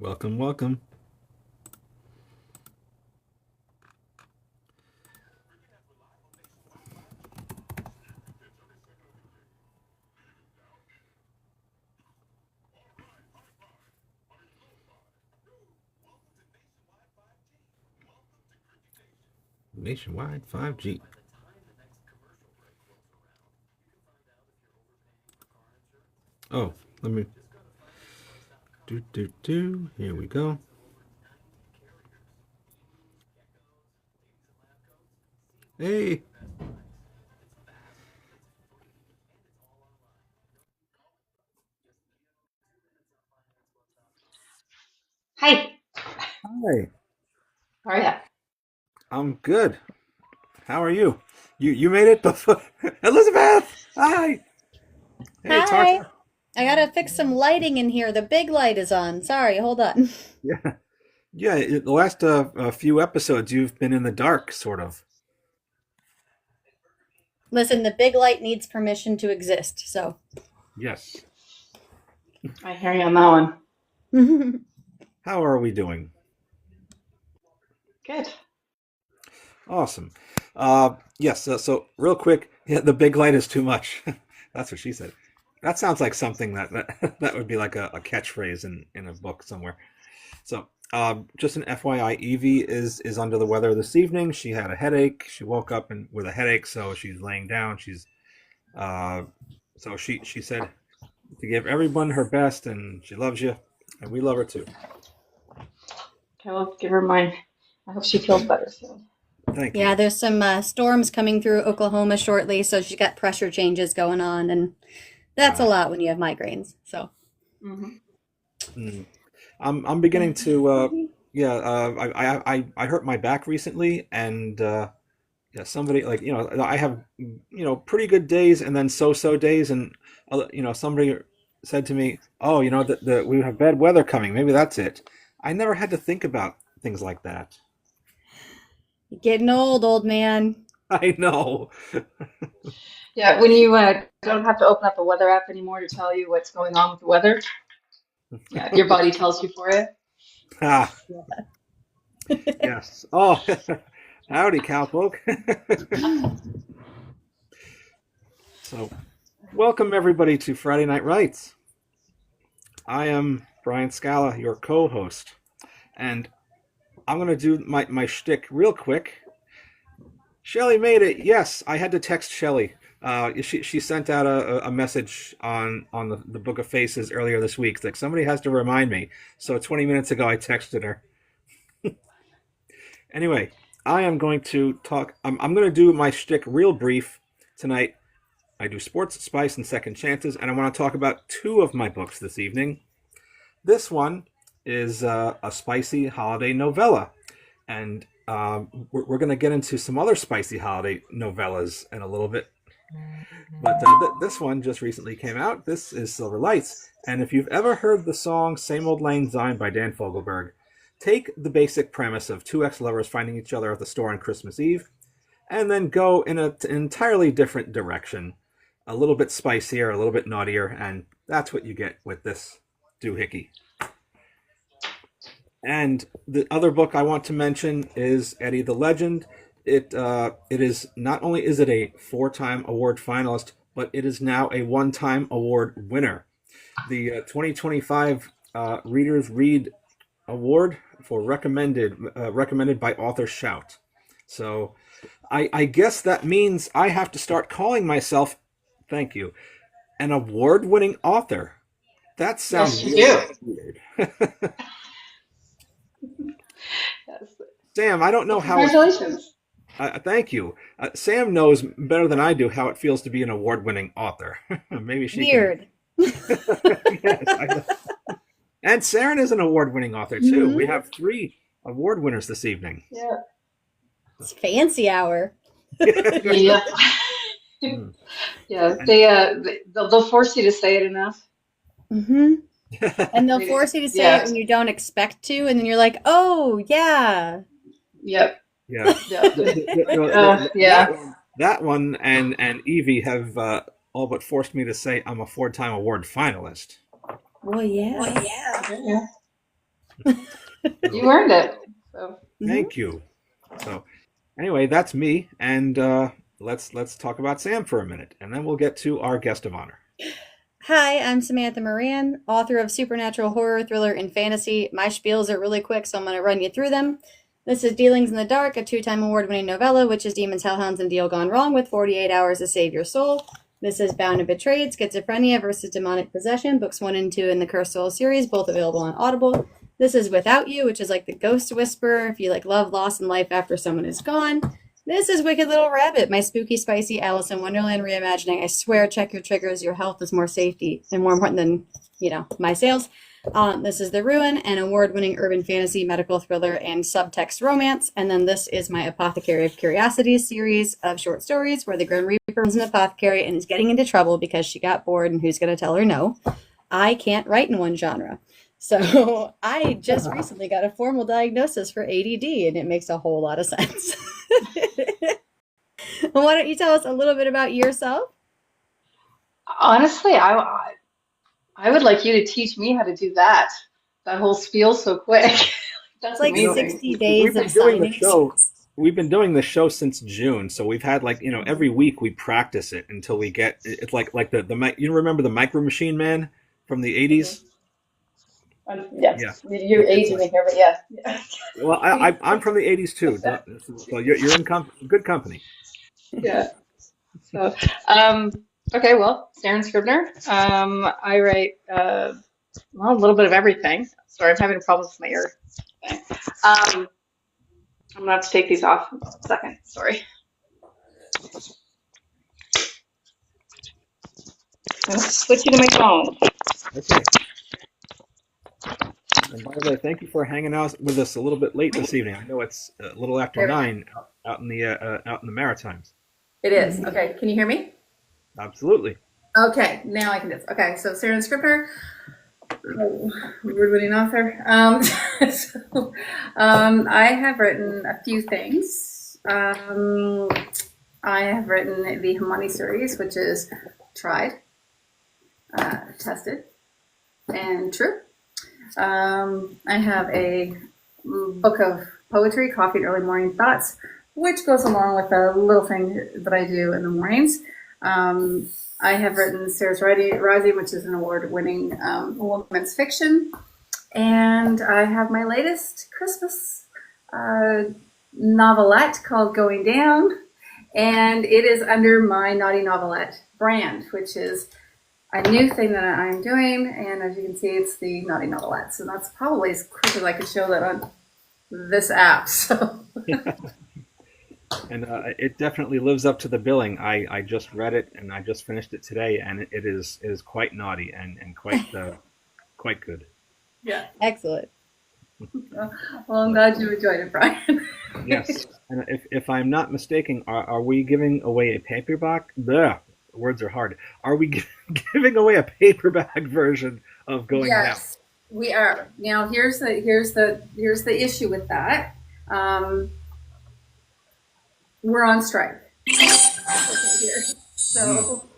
Welcome, welcome. Nationwide 5G. Oh, let me do. Here we go. Hey, Hi, hi. how are you? I'm good. How are you? You made it before Elizabeth. Hi. Hey, talk. Hi. I gotta fix some lighting in here. The big light is on. Sorry, hold on. Yeah, yeah. The last few episodes, you've been in the dark, sort of. Listen, the big light needs permission to exist, so. Yes. I hear you on that one. How are we doing? Good. Awesome. Yes. So real quick, yeah, the big light is too much. That's what she said. That sounds like something that that would be like a catchphrase in a book somewhere. So, just an FYI, Evie is under the weather this evening. She had a headache. She woke up with a headache, so she's laying down. Uh, so she said to give everyone her best, and she loves you, and we love her too. Okay, well, give her mine. I hope she feels better soon. Thank Yeah, you. there's some storms coming through Oklahoma shortly, so she's got pressure changes going on, and that's a Uh, lot when you have migraines. So, Hmm. mm, I'm beginning to yeah. I hurt my back recently, and yeah, somebody like I have pretty good days and then so days, and somebody said to me, "Oh, the we have bad weather coming. Maybe that's it." I never had to think about things like that. you're getting old man. I know. Yeah, when you don't have to open up a weather app anymore to tell you what's going on with the weather, yeah, your body tells you for it. Ah, yes. Oh, howdy, cowpoke. So, welcome everybody to Friday Night Rights. I am Brian Scala, your co-host, and I'm gonna do my shtick real quick. Shelly made it. Yes, I had to text Shelly. She sent out a message on the Book of Faces earlier this week. It's like somebody has to remind me. So 20 minutes ago, I texted her. Anyway, I am going to talk. I'm going to do my shtick real brief tonight. I do sports, spice, and second chances, and I want to talk about two of my books this evening. This one is a spicy holiday novella, and we're going to get into some other spicy holiday novellas in a little bit. But this one just recently came out. This is Silver Lights. And if you've ever heard the song Same Old Lang Syne by Dan Fogelberg, take the basic premise of two ex-lovers finding each other at the store on Christmas Eve, and then go in an entirely different direction. A little bit spicier, a little bit naughtier, and that's what you get with this doohickey. And the other book I want to mention is Eddie the Legend. It is not only is it a four-time award finalist, but it is now a one-time award winner. The 2025 Readers Read Award for recommended by Author Shout. So I guess that means I have to start calling myself, thank you, an award-winning author. That sounds Yes, you really do. weird. Yes. Sam, I don't Well, know how it. congratulations. Thank you. Sam knows better than I do how it feels to be an award-winning author. Maybe she can. Weird. Yes, and Sarren is an award-winning author too. We Hmm. have three award winners this evening. Yeah. It's fancy hour. Yeah. Hmm. Yeah. And They'll force you to say it enough. Hmm. And they'll They, force you to say it yeah. when you don't expect to, and then you're like, oh, yeah. Yep. yeah, Yep. that Yeah. one, that one, and Evie have all but forced me to say I'm a four-time award finalist. Well, yeah. Yeah. You earned it. So Thank you. So, anyway, that's me, and let's talk about Sam for a minute, and then we'll get to our guest of honor. Hi, I'm Samantha Moran, author of supernatural horror, thriller, and fantasy. My spiels are really quick, so I'm going to run you through them. This is Dealings in the Dark, a two-time award-winning novella, which is Demons, Hellhounds, and Deal Gone Wrong with 48 Hours to Save Your Soul. This is Bound and Betrayed, Schizophrenia versus Demonic Possession, books 1 and 2 in the Cursed Soul series, both available on Audible. This is Without You, which is like the ghost whisperer, if you like love, loss, and life after someone is gone. This is Wicked Little Rabbit, my spooky, spicy Alice in Wonderland reimagining. I swear, check your triggers. Your health is more safety and more important than, my sales. This is The Ruin, an award-winning urban fantasy, medical thriller, and subtext romance. And then this is my Apothecary of Curiosities series of short stories where the Grim Reaper is an apothecary and is getting into trouble because she got bored and who's going to tell her no. I can't write in one genre. So I just recently got a formal diagnosis for ADD, and it makes a whole lot of sense. Why don't you tell us a little bit about yourself? honestly, I would like you to teach me how to do that. That whole spiel so quick. It's That's like amazing. 60 days of Doing the signings. show. We've been doing the show since June, so we've had every week we practice it until we get it's like the you remember the Micro Machine Man from the 80s? Yes, Yeah. you're It's aging me here, but yes. Well, I'm from the 80s too, so you're in good company. Yeah. So, okay, well, Sarren Scribner. I write a little bit of everything. Sorry, I'm having problems with my ear. Okay. I'm gonna have to take these off in a second. Sorry. I'm gonna switch you to my phone. Okay. And by the way, thank you for hanging out with us a little bit late this evening. I know it's a little after 9 out in the Maritimes. It is. Okay. Can you hear me? Absolutely. Okay. Now I can do this. Okay. So Sarren Scribner, award-winning author. I have written a few things. I have written the Hermione series, which is tried, tested, and true. I have a book of poetry, Coffee and Early Morning Thoughts, which goes along with a little thing that I do in the mornings. I have written Sarah's Rising, which is an award-winning women's fiction. And I have my latest Christmas novelette called Going Down. And it is under my Naughty Novelette brand, which is a new thing that I'm doing. And as you can see, it's the Naughty Novelette. So that's probably as quick as I could show that on this app. So. And it definitely lives up to the billing. I just read it and I just finished it today, and it is quite naughty and quite good. Yeah. Excellent. Well, I'm glad you enjoyed it, Brian. Yes, and if I'm not mistaken, are we giving away a paperback? Bleh, words are hard. Are we giving away a paperback version of Going Down? Yes, we are. Now here's the issue with that. We're on strike. So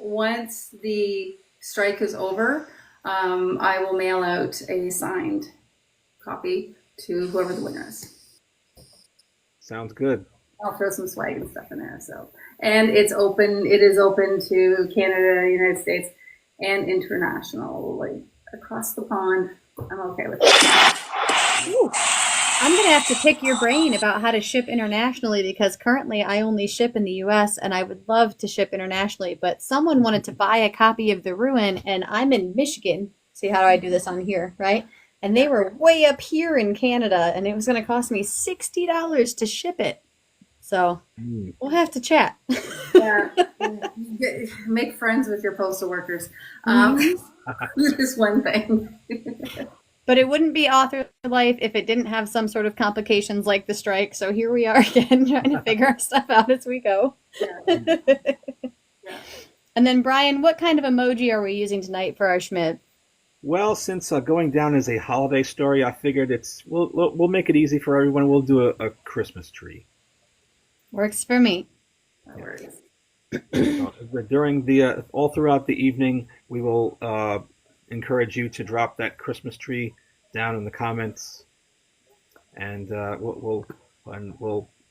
once the strike is over, I will mail out a signed copy to whoever the winner is. Sounds good. I'll throw some swag and stuff in there. So, and it's open. It is open to Canada, United States, and international, like across the pond. I'm okay with it. Ooh. I'm going to have to pick your brain about how to ship internationally because currently I only ship in the US and I would love to ship internationally, but someone wanted to buy a copy of The Ruin and I'm in Michigan. See, how do I do this on here, right? And they were way up here in Canada and it was going to cost me $60 to ship it. So we'll have to chat. Yeah. Make friends with your postal workers. This one thing. But it wouldn't be author life if it didn't have some sort of complications like the strike. So here we are again, trying to figure our stuff out as we go. Yeah. And then, Brian, what kind of emoji are we using tonight for our Schmidt? Well, since Going Down is a holiday story, I figured we'll make it easy for everyone. We'll do a Christmas tree. Works for me. No worries. During all throughout the evening, we will encourage you to drop that Christmas tree down in the comments, and we'll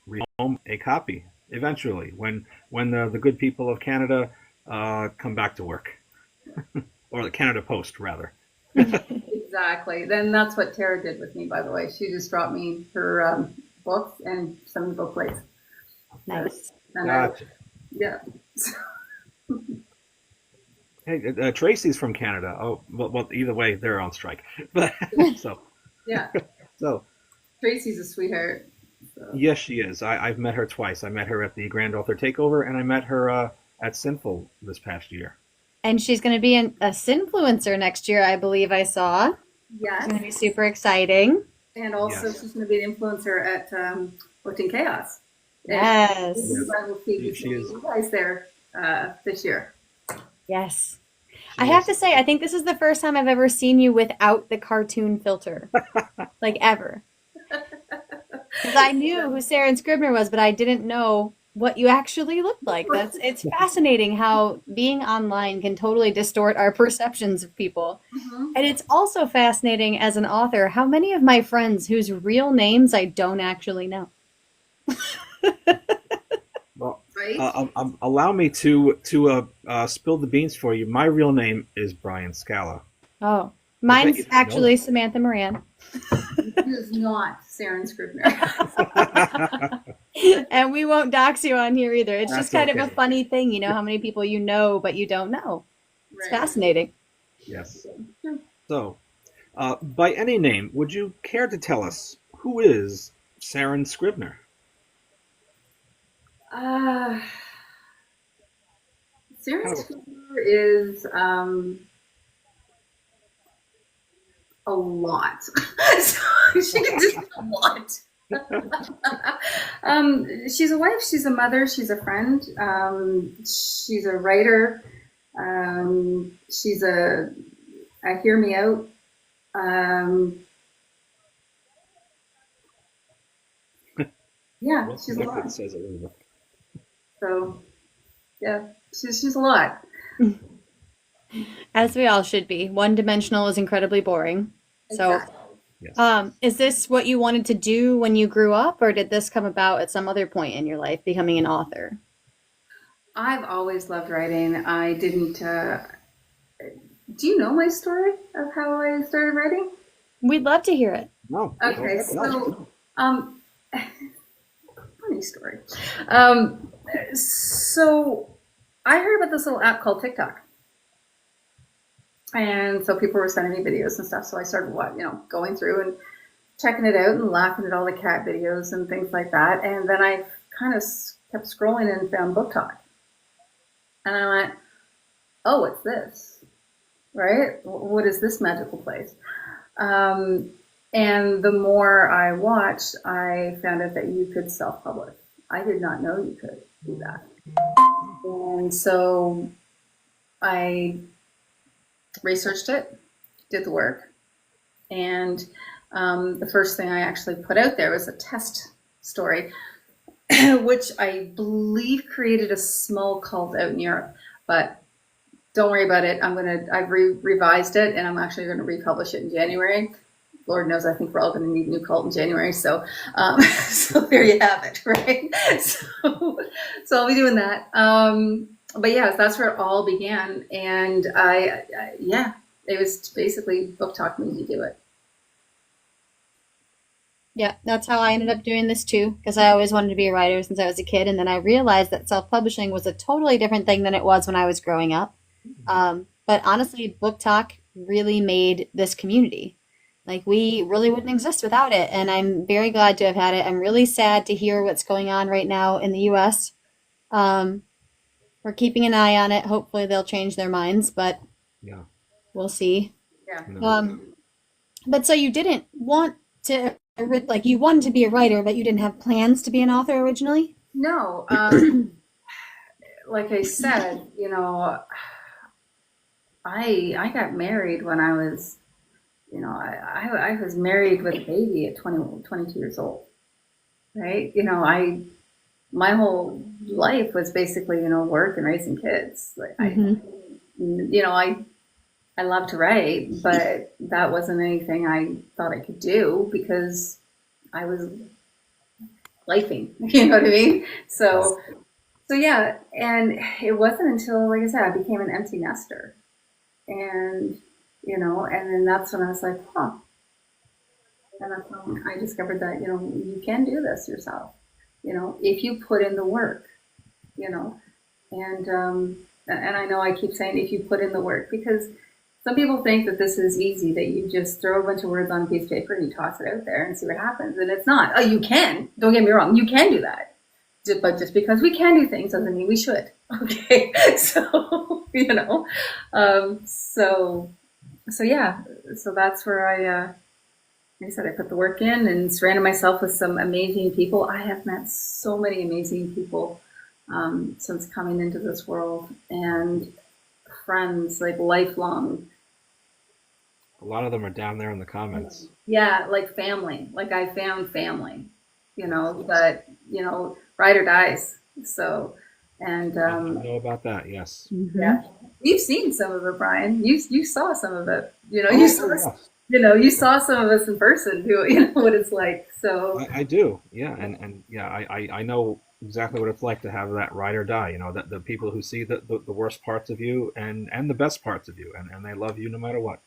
read home a copy eventually when the good people of Canada come back to work, or the Canada Post rather. Exactly. Then that's what Tara did with me, by the way. She just dropped me her books and some book plates. Nice. And Gotcha. yeah. Hey, Tracy's from Canada. Oh, well, either way, they're on strike. But so Yeah. so Tracy's a sweetheart. So. yes, she is. I've met her twice. I met her at the Grand Author Takeover, and I met her at Sinful this past year. And she's going to be a Sinfluencer next year, I believe I saw. Yes. It's going to be super exciting. And also, Yes. she's going to be an influencer at Booked in Chaos. Yes. And I will see She is. you guys there this year. Yes. I have to say, I think this is the first time I've ever seen you without the cartoon filter. Like, ever. Because I knew who Sarren Scribner was, but I didn't know what you actually looked like. It's fascinating how being online can totally distort our perceptions of people. Mm-hmm. And it's also fascinating as an author how many of my friends whose real names I don't actually know. Well, Right? allow me to spill the beans for you. My real name is Brian Scala. Oh, you mine's didn't know actually Samantha Moran. It is not Sarren Scribner. And we won't dox you on here either. It's just That's kind of okay. a funny thing, you know, how many people you know but you don't know. It's Right. fascinating. Yes. So, by any name, would you care to tell us who is Sarren Scribner? Sarren Scribner is a lot. So she can do a lot. She's a wife, she's a mother, she's a friend, she's a writer, she's a hear me out. Yeah, Well, she's a that lot. says a little bit. So, yeah, she's a lot. As we all should be. One-dimensional is incredibly boring. So, Exactly. Yes. is this what you wanted to do when you grew up, or did this come about at some other point in your life, becoming an author? I've always loved writing. I didn't. Do you know my story of how I started writing? We'd love to hear it. No. Okay, No. so funny story. So I heard about this little app called TikTok, and so people were sending me videos and stuff. So I started going through and checking it out and laughing at all the cat videos and things like that. And then I kind of kept scrolling and found Book Talk, and I went, "Oh, what's this? Right? What is this magical place?" And the more I watched, I found out that you could self-publish. I did not know you could do that. And so I researched it, did the work, and the first thing I actually put out there was a test story, which I believe created a small cult out in Europe. But don't worry about it. I've revised it, and I'm actually going to republish it in January. Lord knows, I think we're all going to need a new cult in January. So, so there you have it, right? So I'll be doing that. But yeah, that's where it all began. And it was basically Book Talk made me do it. Yeah, that's how I ended up doing this too, because I always wanted to be a writer since I was a kid, and then I realized that self-publishing was a totally different thing than it was when I was growing up. But honestly, Book Talk really made this community. Like, we really wouldn't exist without it, and I'm very glad to have had it. I'm really sad to hear what's going on right now in the U.S. We're keeping an eye on it. Hopefully they'll change their minds, but Yeah. we'll see. Yeah. No. But so you didn't want to, like, you wanted to be a writer, but you didn't have plans to be an author originally? No, like I said, I got married when I was, I was married with a baby at 22 years old, right? My whole life was basically, work and raising kids. Like, I I love to write, but that wasn't anything I thought I could do because I was lifing, you know what I mean? So yeah, and it wasn't until, like I said, I became an empty nester. And, and then that's when I was like, huh. And that's when I discovered that, you can do this yourself, if you put in the work, you know. And I know I keep saying if you put in the work, because some people think that this is easy, that you just throw a bunch of words on a piece of paper and you toss it out there and see what happens. And it's not. Oh, you can. Don't get me wrong. You can do that. But just because we can do things doesn't mean we should. Okay. So, so yeah. So that's where like I said, I put the work in and surrounded myself with some amazing people. I have met so many amazing people since coming into this world, and friends, like lifelong. A lot of them are down there in the comments. Yeah, like family. Like I found family, but, ride or dies. So, and I know about that, yes. yeah, you've seen some of it, Brian. You saw some of it. Oh, You saw, yes. you saw some of us in person who, what it's like. So I do, yeah, and yeah, I know exactly what it's like to have that ride or die. That the people who see the worst parts of you and the best parts of you, and they love you no matter what.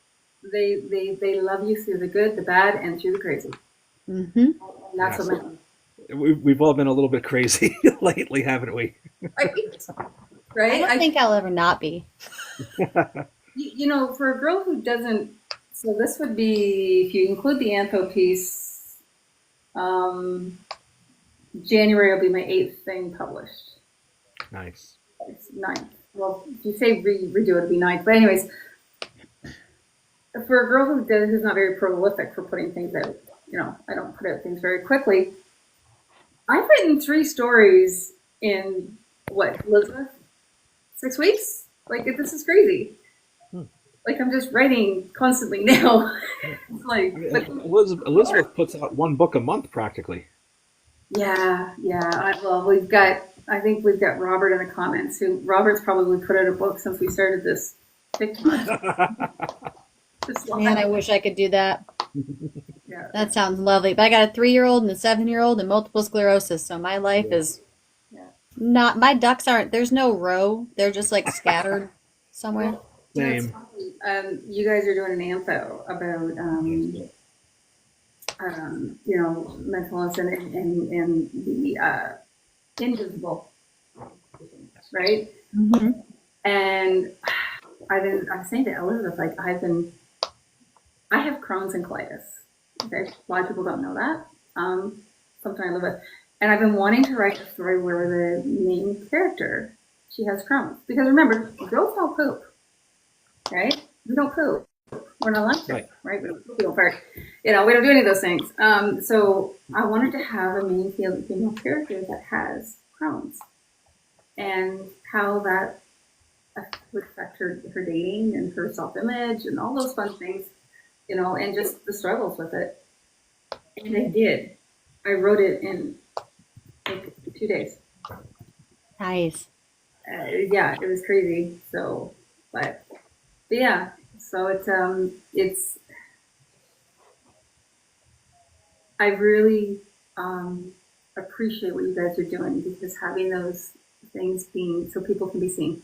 they love you through the good, the bad, and through the crazy. Mm-hmm. And that's Yes. what We've all been a little bit crazy lately, haven't we? right. I Right. don't think I'll ever not be. For a girl who doesn't, so this would be, if you include the Antho piece, January will be my 8th thing published. Nice. It's 9th. Well, if you say redo it, it'll be 9th. But anyways, for a girl who's not very prolific for putting things out, I don't put out things very quickly. I've written 3 stories in, what, Elizabeth? 6 weeks? Like, this is crazy. Like, I'm just writing constantly now. It's like, but Elizabeth puts out 1 book a month practically. yeah. I think we've got Robert in the comments, who Robert's probably put out a book since we started this TikTok. Man, I wish I could do that. Yeah. That sounds lovely. But I got a 3-year-old and a 7-year-old and multiple sclerosis, so my life is not. My ducks aren't. There's no row. They're just like scattered somewhere. Same. You guys are doing an antho about mental illness and the invisible, right? Mm-hmm. And I'm saying to Elizabeth, like, I have Crohn's and colitis. Okay, a lot of people don't know that. Something I live with, and I've been wanting to write a story where the main character, she has Crohn's, because remember, girls don't poop, right? We don't poop. We're not allowed to, right? We don't fart. We don't do any of those things. So I wanted to have a main female character that has Crohn's, and how that would affect her dating and her self-image and all those fun things, and just the struggles with it. And I did. I wrote it in like 2 days. Nice. Yeah, it was crazy. So, but yeah. So it's. I really appreciate what you guys are doing, because having those things being so people can be seen.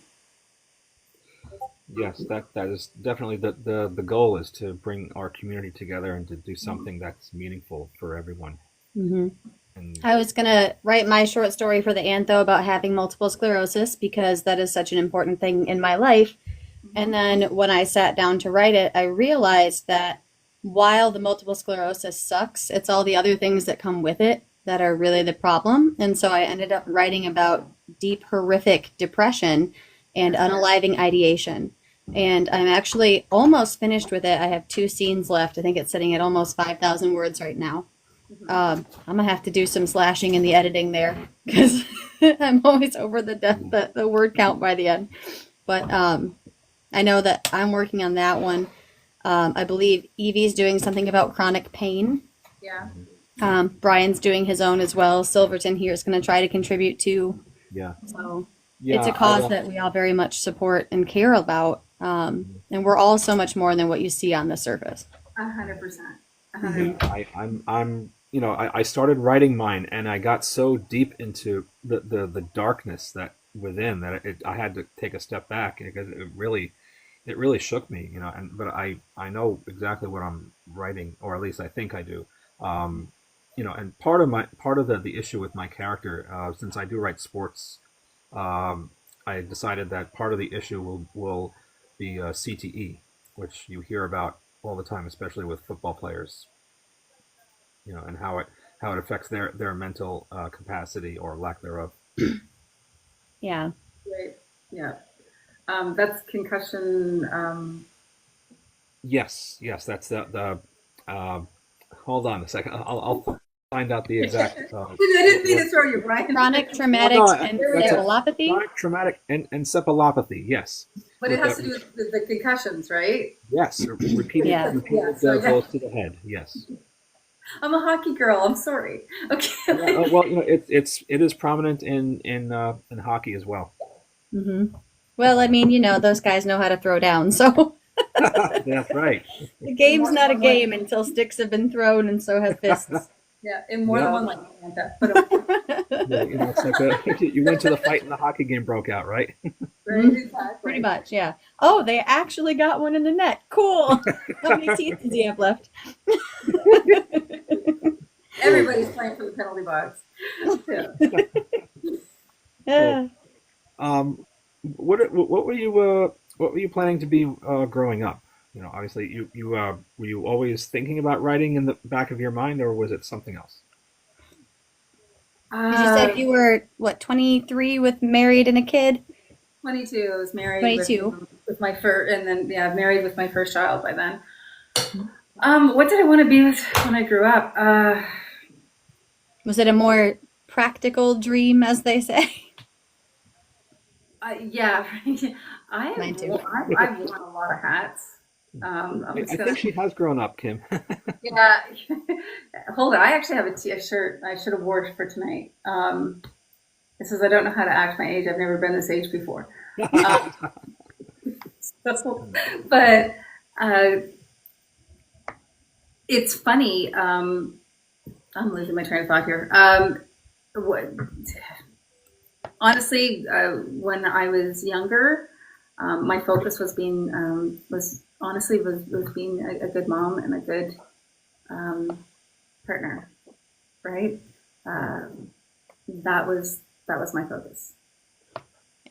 Yes, that is definitely the goal, is to bring our community together and to do something that's meaningful for everyone. Mm-hmm. And I was going to write my short story for the Antho about having multiple sclerosis, because that is such an important thing in my life. And then when I sat down to write it, I realized that while the multiple sclerosis sucks, it's all the other things that come with it that are really the problem. And so I ended up writing about deep, horrific depression and unaliving ideation. And I'm actually almost finished with it. I have 2 scenes left. I think it's sitting at almost 5,000 words right now. I'm gonna have to do some slashing in the editing there, because I'm always over the word count by the end. But I know that I'm working on that one. I believe Evie's doing something about chronic pain. Yeah. Brian's doing his own as well. Silverton here is going to try to contribute too. yeah, So yeah, it's a cause that we all very much support and care about. And we're all so much more than what you see on the surface. 100%. Yeah, 100%. I'm I started writing mine, and I got so deep into the darkness that within that I had to take a step back because it really shook me, and but I know exactly what I'm writing, or at least I think I do. um, and part of the issue with my character, since I do write sports, um, I decided that part of the issue will be CTE, which you hear about all the time, especially with football players, and how it affects their mental capacity or lack thereof. Yeah. Right. Yeah. That's concussion. Yes, yes, that's the. Hold on a second. I'll find out the exact. I didn't mean to throw you, Brian. Chronic Well, traumatic no, There we that's a go. encephalopathy. chronic traumatic encephalopathy. Yes, But it with has that. to do with the concussions, right? Yes, Yeah. Yeah. repeated So yeah, blows to the head. Yes. I'm a hockey girl. I'm sorry. Okay. Yeah. Well, it is prominent in hockey as well. hmm Well, I mean, those guys know how to throw down, so That's right. the In game's more than not a one way. game until sticks have been thrown, and so have fists. Yeah. In more than Yeah. one way, Samantha. But Yeah, it's like you went to the fight and the hockey game broke out, right? right, Mhm. exactly. Pretty much, yeah. Oh, they actually got one in the net. Cool. How many teeth does he have left? Everybody's playing for the penalty box. Yeah. So, Yeah. um, what were you planning to be growing up? Obviously, you were you always thinking about writing in the back of your mind, or was it something else? Because you said Uh, you were, what, 23 with married and a kid? 22. I was married 22. with my first, and then yeah, married with my first child by then. What did I want to be with when I grew up? Was it a more practical dream, as they say? Yeah, Mine too. I've worn a lot of hats. I'm I just think gonna, she has grown up, Kim. yeah. Hold on, I actually have a shirt I should have wore for tonight. It says I don't know how to act my age. I've never been this age before. Um, so, but uh, it's funny. I'm losing my train of thought here. What, honestly, when I was younger, my focus was being was being a good mom and a good um, partner, right? Um, that was my focus.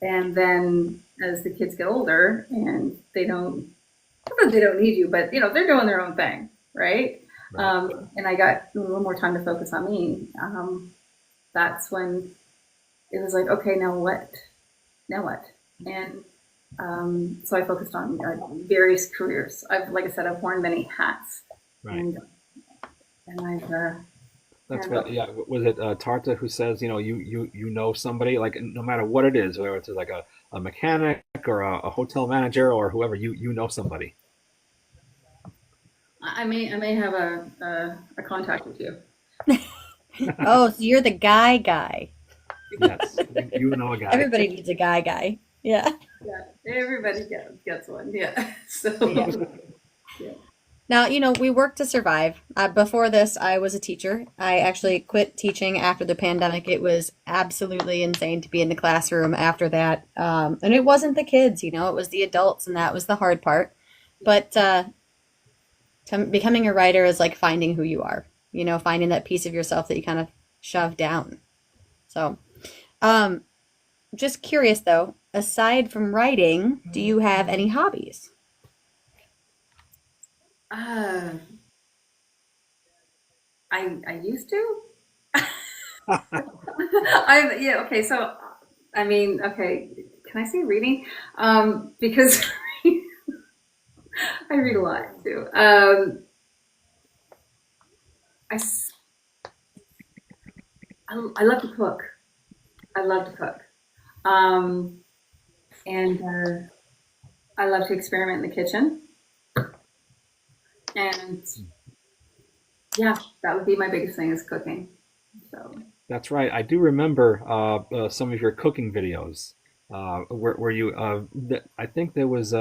And then as the kids get older and not that they don't need you, but they're doing their own thing, right? Right. And I got a little more time to focus on me. That's when it was like, okay, now what? Now what? And so I focused on various careers. Like I said, I've worn many hats, Right. and I've That's and what. Yeah. Was it Tarta who says, you know somebody, like, no matter what it is, whether it's like a mechanic or a hotel manager or whoever, you know somebody. I may have a contact with you. Oh, so you're the guy. Yes. You know a guy. Everybody needs a guy. Yeah. Yeah, everybody gets one. Yeah. Yeah. So yeah. Now, we work to survive. Before this, I was a teacher. I actually quit teaching after the pandemic. It was absolutely insane to be in the classroom after that. And it wasn't the kids, it was the adults, and that was the hard part. But becoming a writer is like finding who you are, finding that piece of yourself that you kind of shove down. So, um, just curious though, aside from writing, do you have any hobbies? Uh, I used to. I yeah okay. So I mean okay. Can I say reading? Because I read a lot too. I, s- I love to cook. I love to cook. Um, and I love to experiment in the kitchen. And yeah, that would be my biggest thing is cooking. So That's right. I do remember some of your cooking videos, where you. I think there was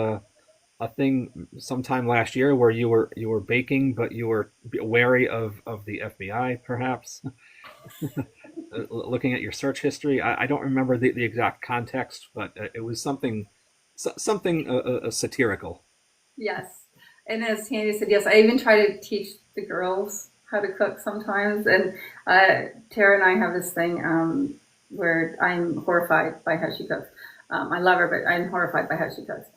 a thing sometime last year where you were baking, but you were wary of the FBI, perhaps? Looking at your search history, I don't remember the exact context, but it was something satirical. Yes. And as Tanya said, yes, I even try to teach the girls how to cook sometimes. And Tara and I have this thing where I'm horrified by how she cooks. I love her, but I'm horrified by how she cooks.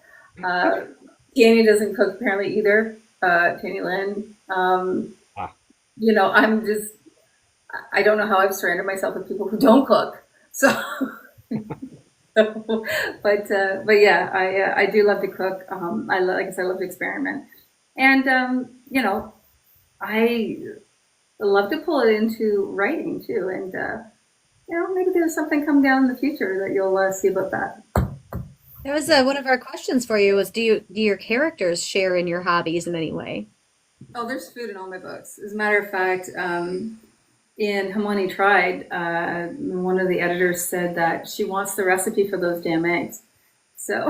Tanya doesn't cook apparently either. Tanya Lynn. Ah. I'm just, I don't know how I've surrounded myself with people who don't cook. So, but yeah, I do love to cook. Like I said, I love to experiment, and I love to pull it into writing too. And maybe there's something come down in the future that you'll see about that. That was one of our questions for you was do your characters share in your hobbies in any way? Oh, there's food in all my books. As a matter of fact, in Hermione Tried, one of the editors said that she wants the recipe for those damn eggs. So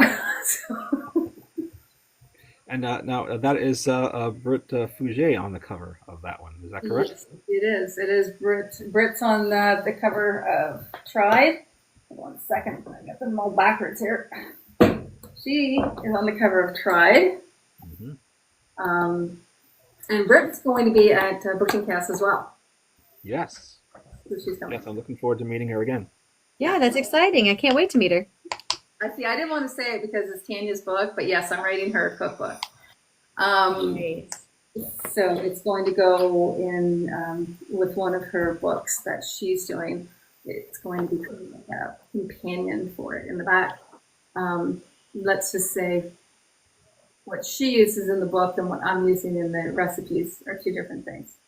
And now that is Britt Fouget on the cover of that one. Is that correct? yes, it is. It is Brit. Brit's on the cover of Tried. Hold on a second. I got them all backwards here. She is on the cover of Tried. Mm-hmm. And Brit's going to be at Booking Cast as well. Yes. So she's coming. Yes, I'm looking forward to meeting her again. Yeah, that's exciting. I can't wait to meet her. I didn't want to say it because it's Tanya's book, but yes, I'm writing her a cookbook. So it's going to go in with one of her books that she's doing. It's going to be like a companion for it in the back. Let's just say what she uses in the book and what I'm using in the recipes are two different things.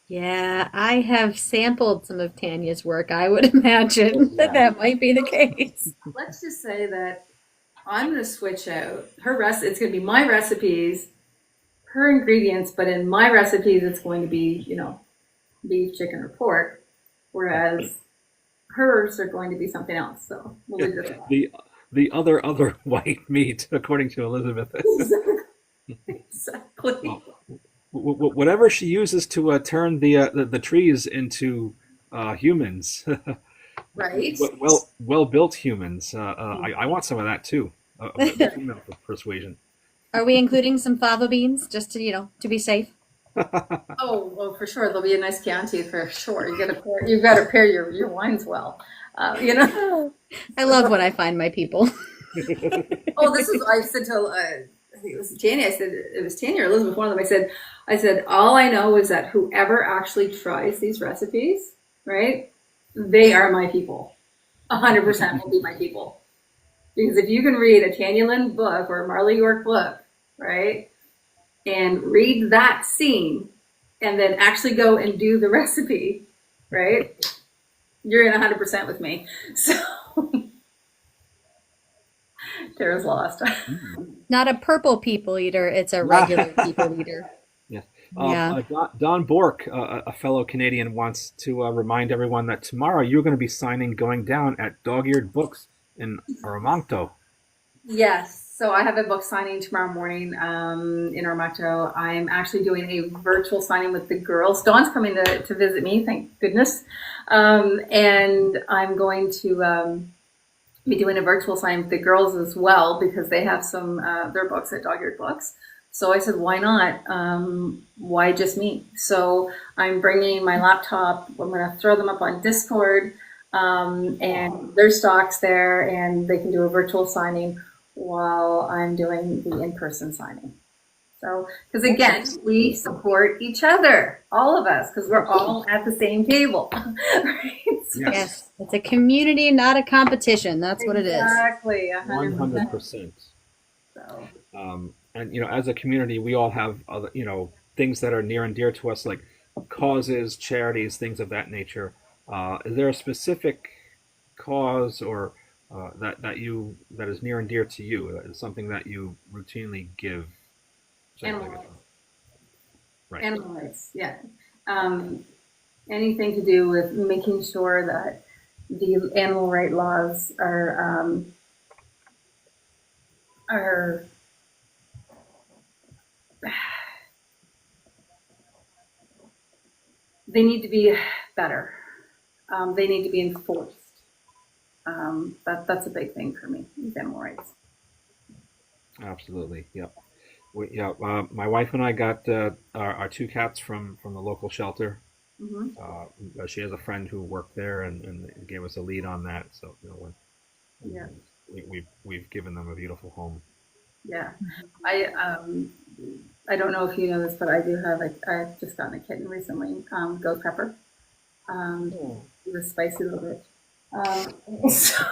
Yeah, I have sampled some of Tanya's work. I would imagine that might be the case. Let's just say that I'm going to switch out her it's going to be my recipes, her ingredients, but in my recipes it's going to be, beef, chicken, or pork, whereas hers are going to be something else. So we'll leave it at that. The other white meat, according to Elizabeth. Exactly. Whatever she uses to turn the trees into humans, Right. well built humans. I want some of that too. Female persuasion. Are we including some fava beans just to be safe? Oh, well, for sure. There'll be a nice Chianti for sure. You've got to pair your wines well. I love when I find my people. Oh, this is I said to I think it was Tanya. I said it was Tanya or Elizabeth. One of them. I said all I know is that whoever actually tries these recipes, right? They are my people. 100% will be my people. Because if you can read a Tanya Lynn book or a Marley York book, right, and read that scene, and then actually go and do the recipe, right, you're in 100% with me. So Tara's lost. Not a purple people eater, it's a regular people eater. Yes. Yeah. Don Bork, a fellow Canadian, wants to remind everyone that tomorrow you're going to be going down at Dog-Eared Books in Armagto. Yes. So I have a book signing tomorrow morning in Armagto. I'm actually doing a virtual signing with the girls. Dawn's coming to visit me, thank goodness. And I'm going to be doing a virtual signing with the girls as well because they have some their books at Dog-Eared Books. So I said, why not? Why just me? So I'm bringing my laptop. I'm going to throw them up on Discord, and there's stocks there, and they can do a virtual signing while I'm doing the in-person signing. So, because again, we support each other, all of us, because we're all at the same table. Right? Yes, it's a community, not a competition. That's what it is. Exactly, 100%. So. And as a community, we all have other, things that are near and dear to us, like causes, charities, things of that nature. Is there a specific cause or that is near and dear to you? Is something that you routinely give? Animal rights. Right. Animal rights, yeah. Anything to do with making sure that the animal rights laws are they need to be better. They need to be enforced. That's a big thing for me, these animal rights. Absolutely. Yep. My wife and I got our two cats from the local shelter. Hmm. She has a friend who worked there and gave us a lead on that. So Yeah, we've given them a beautiful home. yeah. I don't know if you know this, but I do have I've just gotten a kitten recently, ghost pepper. Oh. She's a spicy little bit. So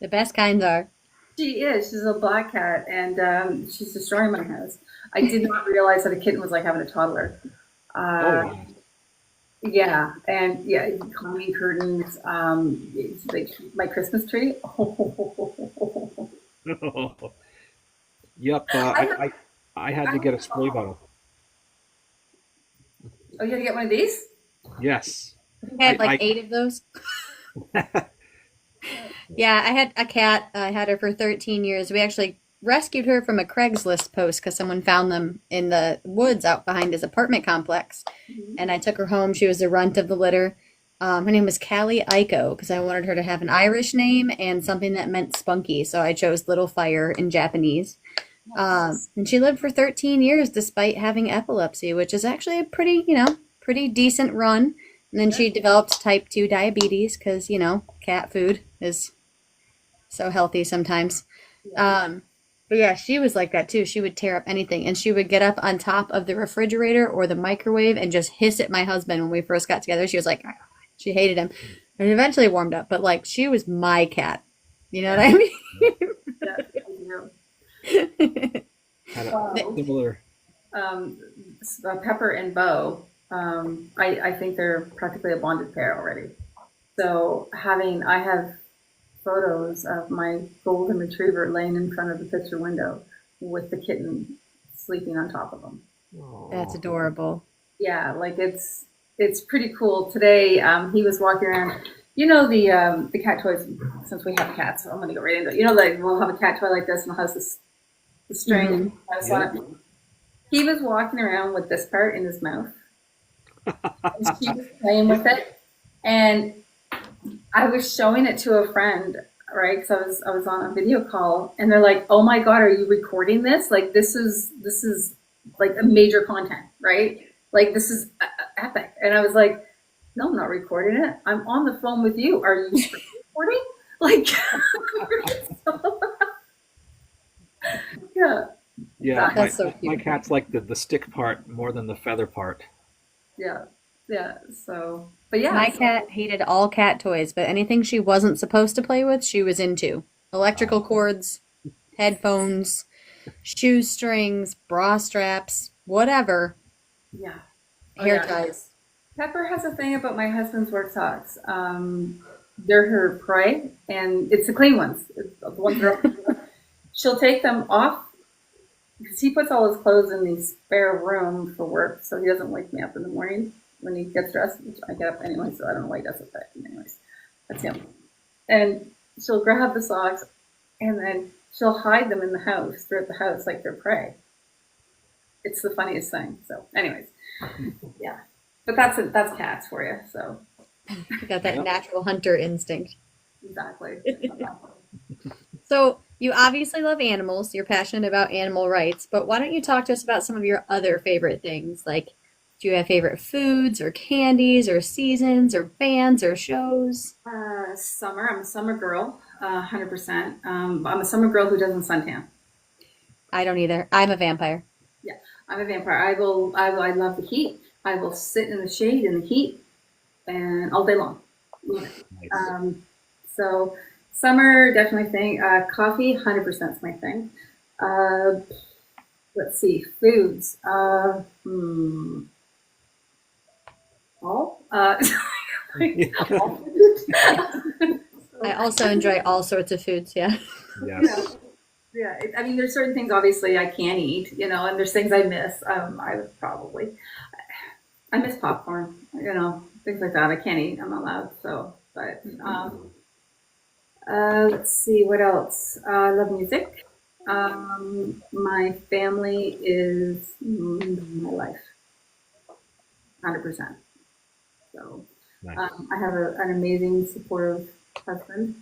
The best kinds are. she is. She's a black cat, and she's destroying my house. I did not realize that a kitten was like having a toddler. Oh Uh, yeah. yeah, and yeah, calming curtains. It's like my Christmas tree. Yep. I have, I had I to have, get a spray bottle. oh, you had to get one of these? Yes. I had like I 8 of those. Yeah, I had a cat. I had her for 13 years. We actually rescued her from a Craigslist post because someone found them in the woods out behind his apartment complex. Mhm. And I took her home. She was the runt of the litter. Her name was Callie Aiko because I wanted her to have an Irish name and something that meant spunky. So I chose Little Fire in Japanese. And she lived for 13 years despite having epilepsy, which is actually a pretty, pretty decent run. And then she developed type 2 diabetes because, cat food is so healthy sometimes. Yeah. But yeah, she was like that too. She would tear up anything and she would get up on top of the refrigerator or the microwave and just hiss at my husband when we first got together. She was like, she hated him. And eventually warmed up, but like she was my cat. You know what I mean? Yeah, I do. Had a Wow. similar. Um, Pepper and Bo, I think they're practically a bonded pair already. So I have photos of my golden retriever laying in front of the picture window with the kitten sleeping on top of him. That's Oh. adorable. Yeah, like it's pretty cool. Today, he was walking around. You know the cat toys. Since we have cats, so I'm gonna go right into it. You know, like we'll have a cat toy like this, and it has this the string Mhm. has on it. He was walking around with this part in his mouth, and she was playing with it, and I was showing it to a friend, right? Because I was on a video call, and they're like, "Oh my God, are you recording this? Like this is like a major content, right? Like this is epic." And I was like, "No, I'm not recording it. I'm on the phone with you. Are you recording?" Like, yeah, Yeah, That's so my cute. cat's like the stick part more than the feather part. yeah, yeah. So, but yeah, My cat hated all cat toys, but anything she wasn't supposed to play with, she was into. Electrical cords, headphones, shoestrings, bra straps, whatever, yeah. Oh hair yeah. ties. Pepper has a thing about my husband's work socks. They're her prey, and it's the clean ones. It's the ones that are, she'll take them off because he puts all his clothes in the spare room for work, so he doesn't wake me up in the morning when he gets dressed. Which I get up anyway, so I don't know why he does it, but anyways, that's him. And she'll grab the socks, and then she'll hide them in the house, throughout the house, like they're prey. It's the funniest thing. So, anyways, yeah. But that's cats for you. So You got that Yep. natural hunter instinct. exactly. So, you obviously love animals, you're passionate about animal rights, but why don't you talk to us about some of your other favorite things? Like, do you have favorite foods or candies or seasons or bands or shows? Summer. I'm a summer girl, 100%. I'm a summer girl who doesn't suntan. I don't either. I'm a vampire. Yeah, I'm a vampire. I love the heat. I will sit in the shade in the heat and all day long. Nice. So summer definitely thing. Coffee, 100% is my thing. Uh, let's see, foods. All. All foods. I also enjoy all sorts of foods, yeah. Yes. Yeah, I mean, there's certain things obviously I can't eat, and there's things I miss. I would probably, I miss popcorn, things like that. I can't eat. I'm not allowed. So, but let's see what else. I love music. My family is my life, 100%. So Nice. I have an amazing, supportive husband,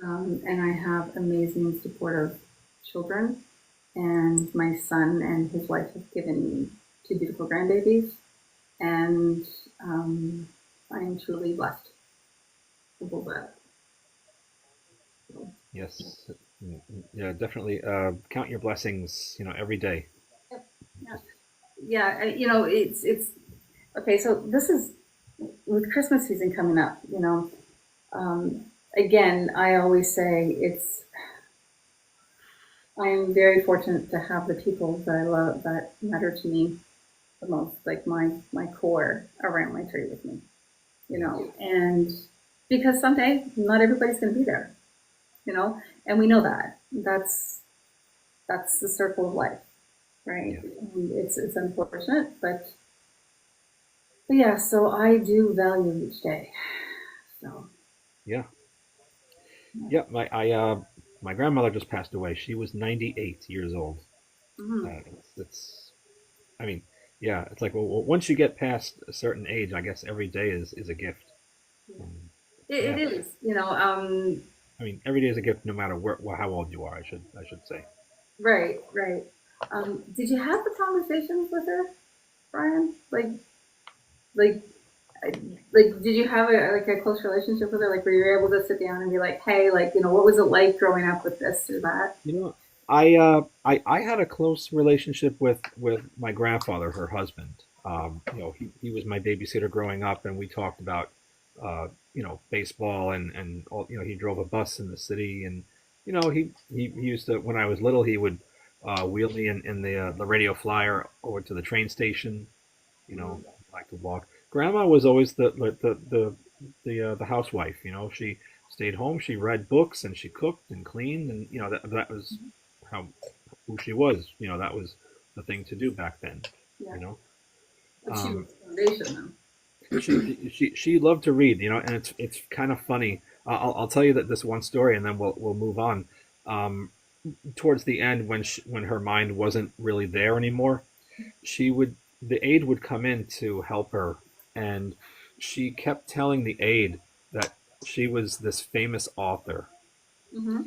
and I have amazing, supportive children. And my son and his wife have given me two beautiful grandbabies, and I am truly blessed. Simple as that. So, Yes. Yeah, definitely. Count your blessings, every day. yeah, yeah. It's okay. So this is with Christmas season coming up. Um, again, I always say I am very fortunate to have the people that I love that matter to me the most, like my core around my tree with me. And because someday not everybody's going to be there, and we know that that's the circle of life, right? Yeah. And it's unfortunate, but yeah. So I do value each day. So Yeah. Yeah. My grandmother just passed away. She was 98 years old. mhm. It's I mean, yeah, it's like, well, once you get past a certain age, I guess every day is a gift. Um, It yeah, is, I mean, every day is a gift, no matter how old you are. I should say. right, right. Did you have the conversations with her, Brian? Like, I- did you have a close relationship with her? Like, were you able to sit down and be like, hey, what was it like growing up with this or that? You know, I had a close relationship with my grandfather, her husband. He was my babysitter growing up, and we talked about baseball and all. He drove a bus in the city, and he used to, when I was little, he would wheel me in the radio flyer over to the train station. Like to walk. Grandma was always the housewife. She stayed home. She read books and she cooked and cleaned, and that was how who she was. That was the thing to do back then. Yeah, You know, but she was um, the foundation, she loved to read. And it's kind of funny. I'll tell you that this one story, and then we'll move on. Um, Towards the end, when her mind wasn't really there anymore, she would the aide would come in to help her, and she kept telling the aide that she was this famous author. though. Mm-hmm.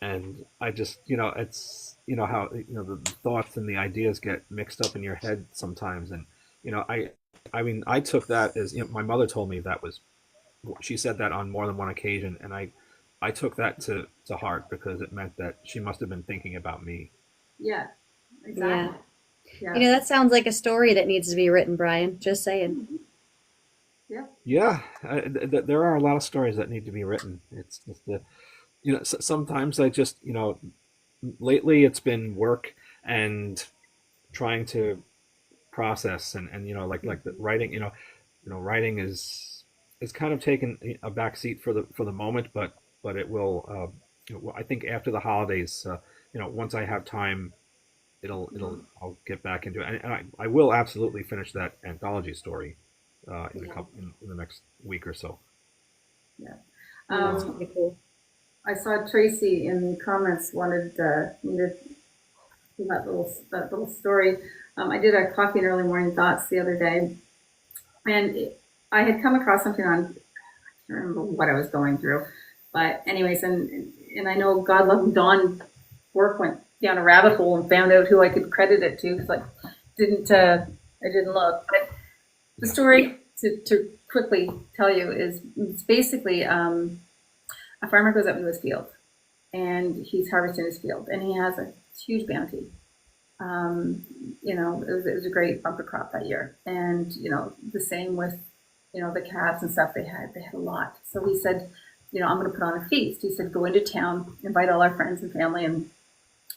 And I just, it's, how, the thoughts and the ideas get mixed up in your head sometimes. And, I mean, I took that as, my mother told me she said that on more than one occasion. And I took that to heart, because it meant that she must have been thinking about me. Yeah, Yeah. exactly. Yeah. That sounds like a story that needs to be written, Brian. Just saying. Yeah. Yeah, there are a lot of stories that need to be written. It's just sometimes I just, lately it's been work and trying to process, and like the writing, writing is kind of taken a back seat for the moment, but it will, I think after the holidays, once I have time, Mhm. I'll get back into it, and I will absolutely finish that anthology story in a Yeah. couple in the next week or so. Yeah. Oh, that's Um, really cool. I saw Tracy in the comments wanted me to do that little story. I did a coffee and early morning thoughts the other day, and I had come across something on. I can't remember what I was going through, but anyways, and I know God love Dawn work went down a rabbit hole and found out who I could credit it to, because didn't I didn't look. But the Yeah. story to quickly tell you is it's basically a farmer goes up into his field and he's harvesting his field and he has a huge bounty. It was a great bumper crop that year, and the same with the calves and stuff they had a lot. So he said, I'm going to put on a feast. He said, go into town, invite all our friends and family and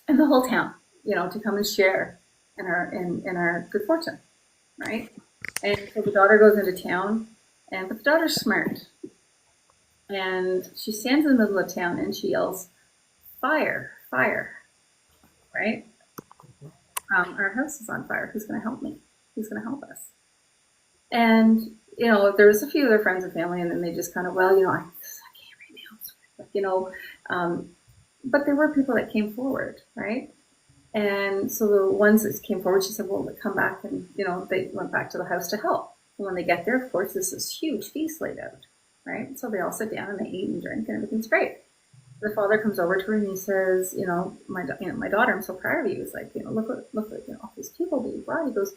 the whole town, to come and share in our good fortune, right? And so the daughter goes into town, but the daughter's smart, and she stands in the middle of town and she yells, "Fire! Fire!" Right? Our house is on fire. Who's going to help me? Who's going to help us? And there was a few other friends and family, and then they just kind of, well, I can't right now. Um, but there were people that came forward, right? And so the ones that came forward, she said, well, they come back and, they went back to the house to help. And when they get there, of course, there's this huge feast laid out, right? So they all sit down and they eat and drink and everything's great. The father comes over to her and he says, my daughter, I'm so proud of you. He's like, look what, all these people that you brought. He goes,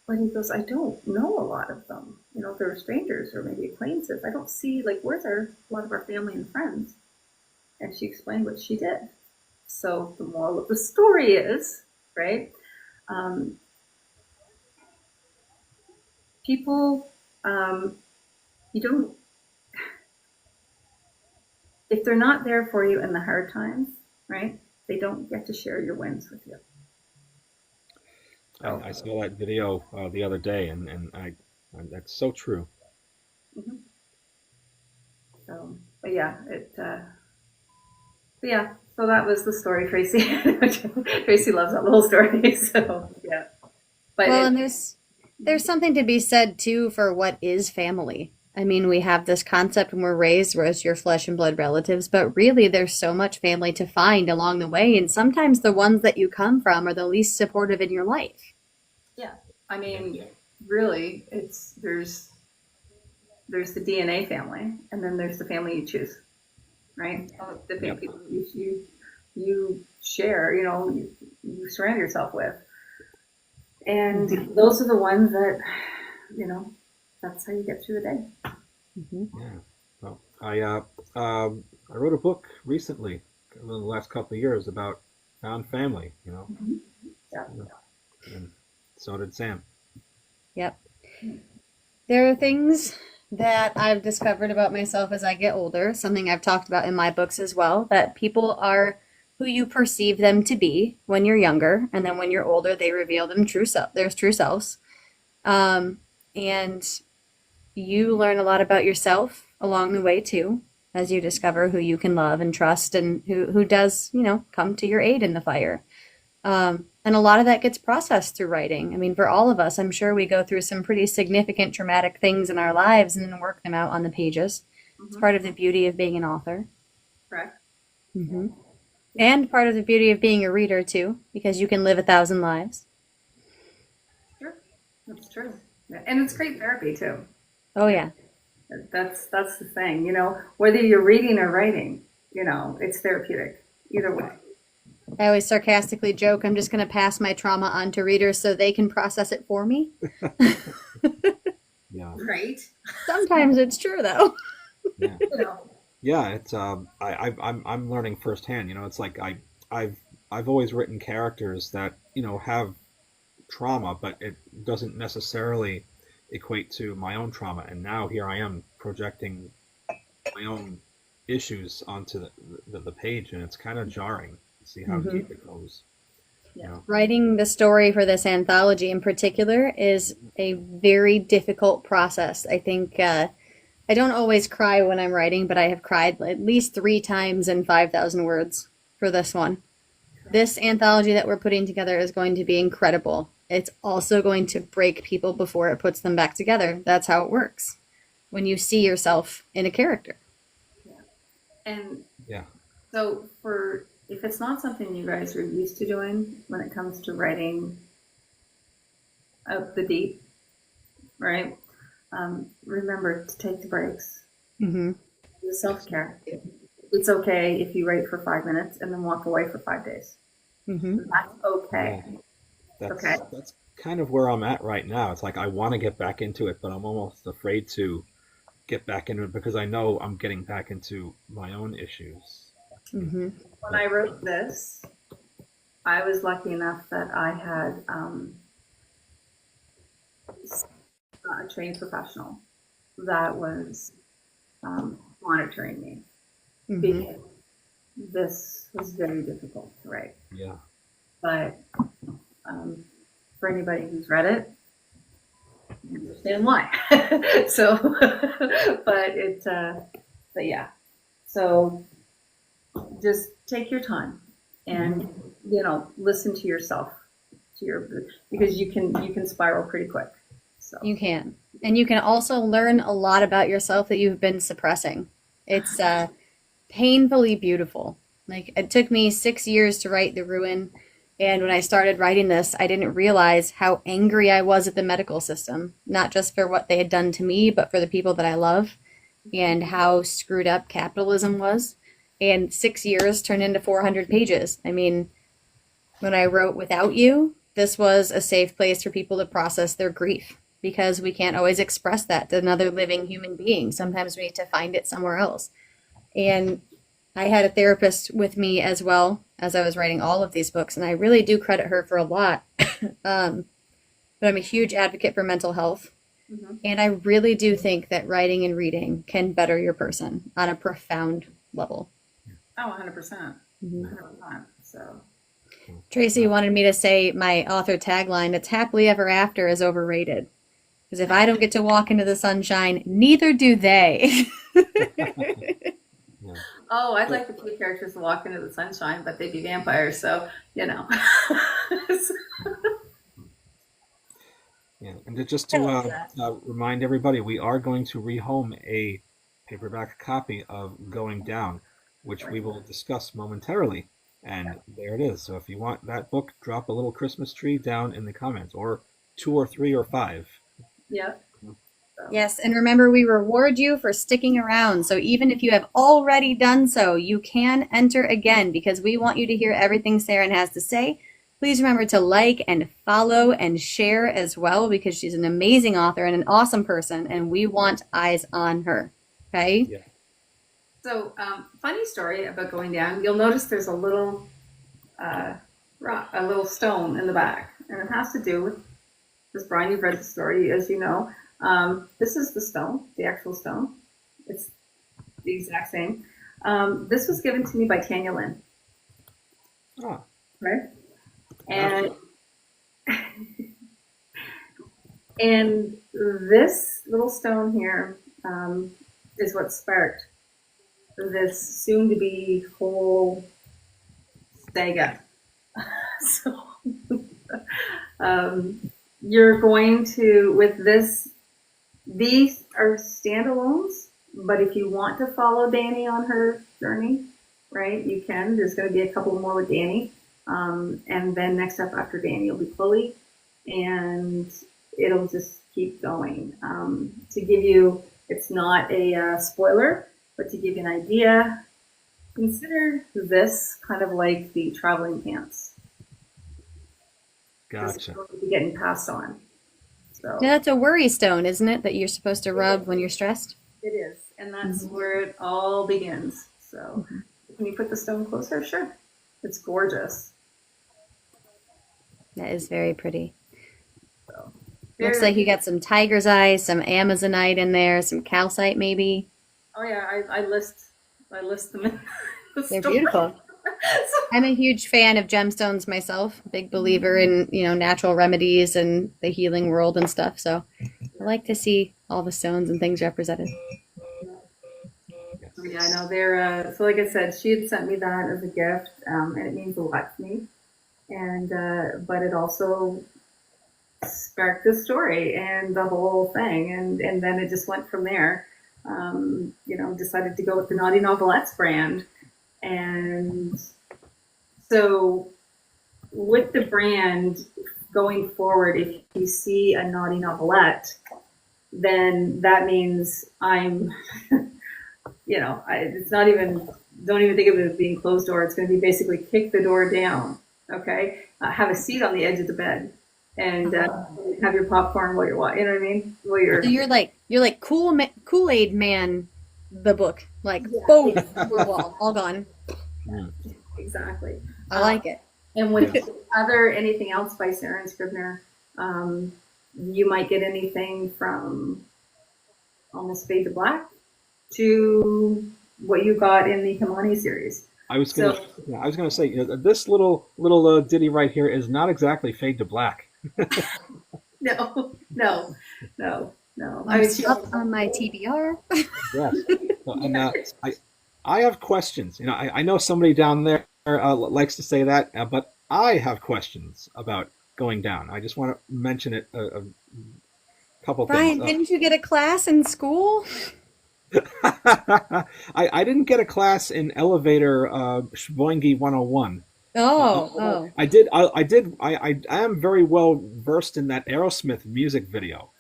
but he goes, I don't know a lot of them. They're strangers or maybe acquaintances. I don't see, where's a lot of our family and friends? And she explained what she did. So the moral of the story is, right? People, you don't, if they're not there for you in the hard times, right? They don't get to share your wins with you. I saw that video the other day, and that's so true. Mm-hmm. So, but yeah, so that was the story, Tracy. Tracy loves that little story, so yeah. But well, and there's something to be said too for what is family. I mean, we have this concept when we're raised where it's your flesh and blood relatives, but really there's so much family to find along the way, and sometimes the ones that you come from are the least supportive in your life. Yeah, I mean, really, there's the DNA family, and then there's the family you choose, right? The people you share, you surround yourself with, and those are the ones that, that's how you get through the day. Mm-hmm. Yeah. Well, I wrote a book recently, in the last couple of years, about found family. Mm-hmm. Yeah. And so did Sam. Yep. There are things that I've discovered about myself as I get older, something I've talked about in my books as well, that people are who you perceive them to be when you're younger, and then when you're older, they reveal their true selves. And you learn a lot about yourself along the way too, as you discover who you can love and trust, and who does, come to your aid in the fire. And a lot of that gets processed through writing. I mean, for all of us, I'm sure we go through some pretty significant traumatic things in our lives and then work them out on the pages. Mm-hmm. It's part of the beauty of being an author. Correct. Mm-hmm. And part of the beauty of being a reader too, because you can live 1,000 lives. Sure, that's true. And it's great therapy too. Oh yeah. That's the thing, whether you're reading or writing, it's therapeutic either way. I always sarcastically joke, I'm just going to pass my trauma on to readers so they can process it for me. Yeah. Right. Sometimes it's true though. Yeah. Yeah, it's I'm learning firsthand. It's like I've always written characters that have trauma, but it doesn't necessarily equate to my own trauma. And now here I am projecting my own issues onto the page, and it's kind of jarring to see how Mm-hmm. deep it goes. Yeah. Writing the story for this anthology in particular is a very difficult process. I think I don't always cry when I'm writing, but I have cried at least 3 times in 5,000 words for this one. This anthology that we're putting together is going to be incredible. It's also going to break people before it puts them back together. That's how it works when you see yourself in a character. Yeah. And Yeah. so if it's not something you guys are used to doing when it comes to writing up the deep, right? Remember to take the breaks. Mm-hmm. The self-care. It's okay if you write for 5 minutes and then walk away for 5 days. Mm-hmm. That's okay. Yeah. That's kind of where I'm at right now. It's like I want to get back into it, but I'm almost afraid to get back into it because I know I'm getting back into my own issues. Mm-hmm. When I wrote this, I was lucky enough that I had a trained professional that was monitoring me. Mm-hmm. Because this was very difficult to write. Yeah. But for anybody who's read it, you understand why. So, but yeah. So just take your time and listen to yourself, because you can spiral pretty quick. So You can. And you can also learn a lot about yourself that you've been suppressing. It's painfully beautiful. Like, it took me 6 years to write The Ruin. And when I started writing this, I didn't realize how angry I was at the medical system, not just for what they had done to me, but for the people that I love, and how screwed up capitalism was. And 6 years turned into 400 pages. I mean, when I wrote Without You, this was a safe place for people to process their grief, because we can't always express that to another living human being. Sometimes we need to find it somewhere else. And I had a therapist with me as well as I was writing all of these books, and I really do credit her for a lot. But I'm a huge advocate for mental health. Mhm. And I really do think that writing and reading can better your person on a profound level. Oh, 100%. Mhm. 100%. So, Tracy wanted me to say my author tagline, "It's happily ever after," is overrated. Because if I don't get to walk into the sunshine, neither do they. Yeah. oh, I'd like the two characters to walk into the sunshine, but they'd be vampires. So, you know. Yeah, and just to remind everybody, we are going to rehome a paperback copy of Going Down, which we will discuss momentarily. And there it is. So if you want that book, drop a little Christmas tree down in the comments, or 2 or 3 or 5. Yep. Yes, and remember, we reward you for sticking around. So even if you have already done so, you can enter again, because we want you to hear everything Sarren has to say. Please remember to like and follow and share as well, because she's an amazing author and an awesome person, and we want eyes on her. Okay? Yeah. So, funny story about Going Down. You'll notice there's a little rock, a little stone in the back, and it has to do with this. Brian, you've read the story, as you know. This is the stone, the actual stone. It's the exact same. This was given to me by Tanya Lynn. Oh, Right? And and this little stone here is what sparked this soon-to-be whole saga. So you're going to, with this, these are standalones, but if you want to follow Danny on her journey, right, you can. There's going to be a couple more with Danny. And then next up after Danny will be Chloe, and it'll just keep going. To give you, it's not a spoiler, but to give you an idea, consider this kind of like the traveling pants. This is gotcha. going to be getting passed on. So Yeah, that's a worry stone, isn't it? That you're supposed to rub when you're stressed? it is, and that's where it all begins. So can you put the stone closer? Sure. It's gorgeous. That is very pretty. So, Looks like you got some tiger's eye, some amazonite in there, some calcite maybe. Oh yeah, I list them in the They're store. beautiful. I'm a huge fan of gemstones myself, big believer in, natural remedies and the healing world and stuff. So I like to see all the stones and things represented. Yeah, I know they're. So like I said, she had sent me that as a gift, and it means a lot to me. And but it also sparked the story and the whole thing, and then it just went from there. Decided to go with the Naughty Novelettes brand, and so with the brand going forward, if you see a Naughty Novelette, then that means I'm, it's not even, don't even think of it as being closed door. It's going to be basically kick the door down. Okay. Have a seat on the edge of the bed and have your popcorn while you're watching. You know what I mean? While you're, So you're like Kool-Aid Man, the book, like boom, fourth wall, all gone. exactly. I like it. And with anything else by Sarren Scribner, you might get anything from almost fade to black to what you got in the Himani series. I was gonna say, this little ditty right here is not exactly fade to black. No. It's up on my TBR. Yes. And I have questions. I know somebody down there likes to say that, but I have questions about Going Down. I just want to mention it a couple Brian, things. didn't you get a class in school? I didn't get a class in elevator Sheboygan 101. Oh. I am very well versed in that Aerosmith music video.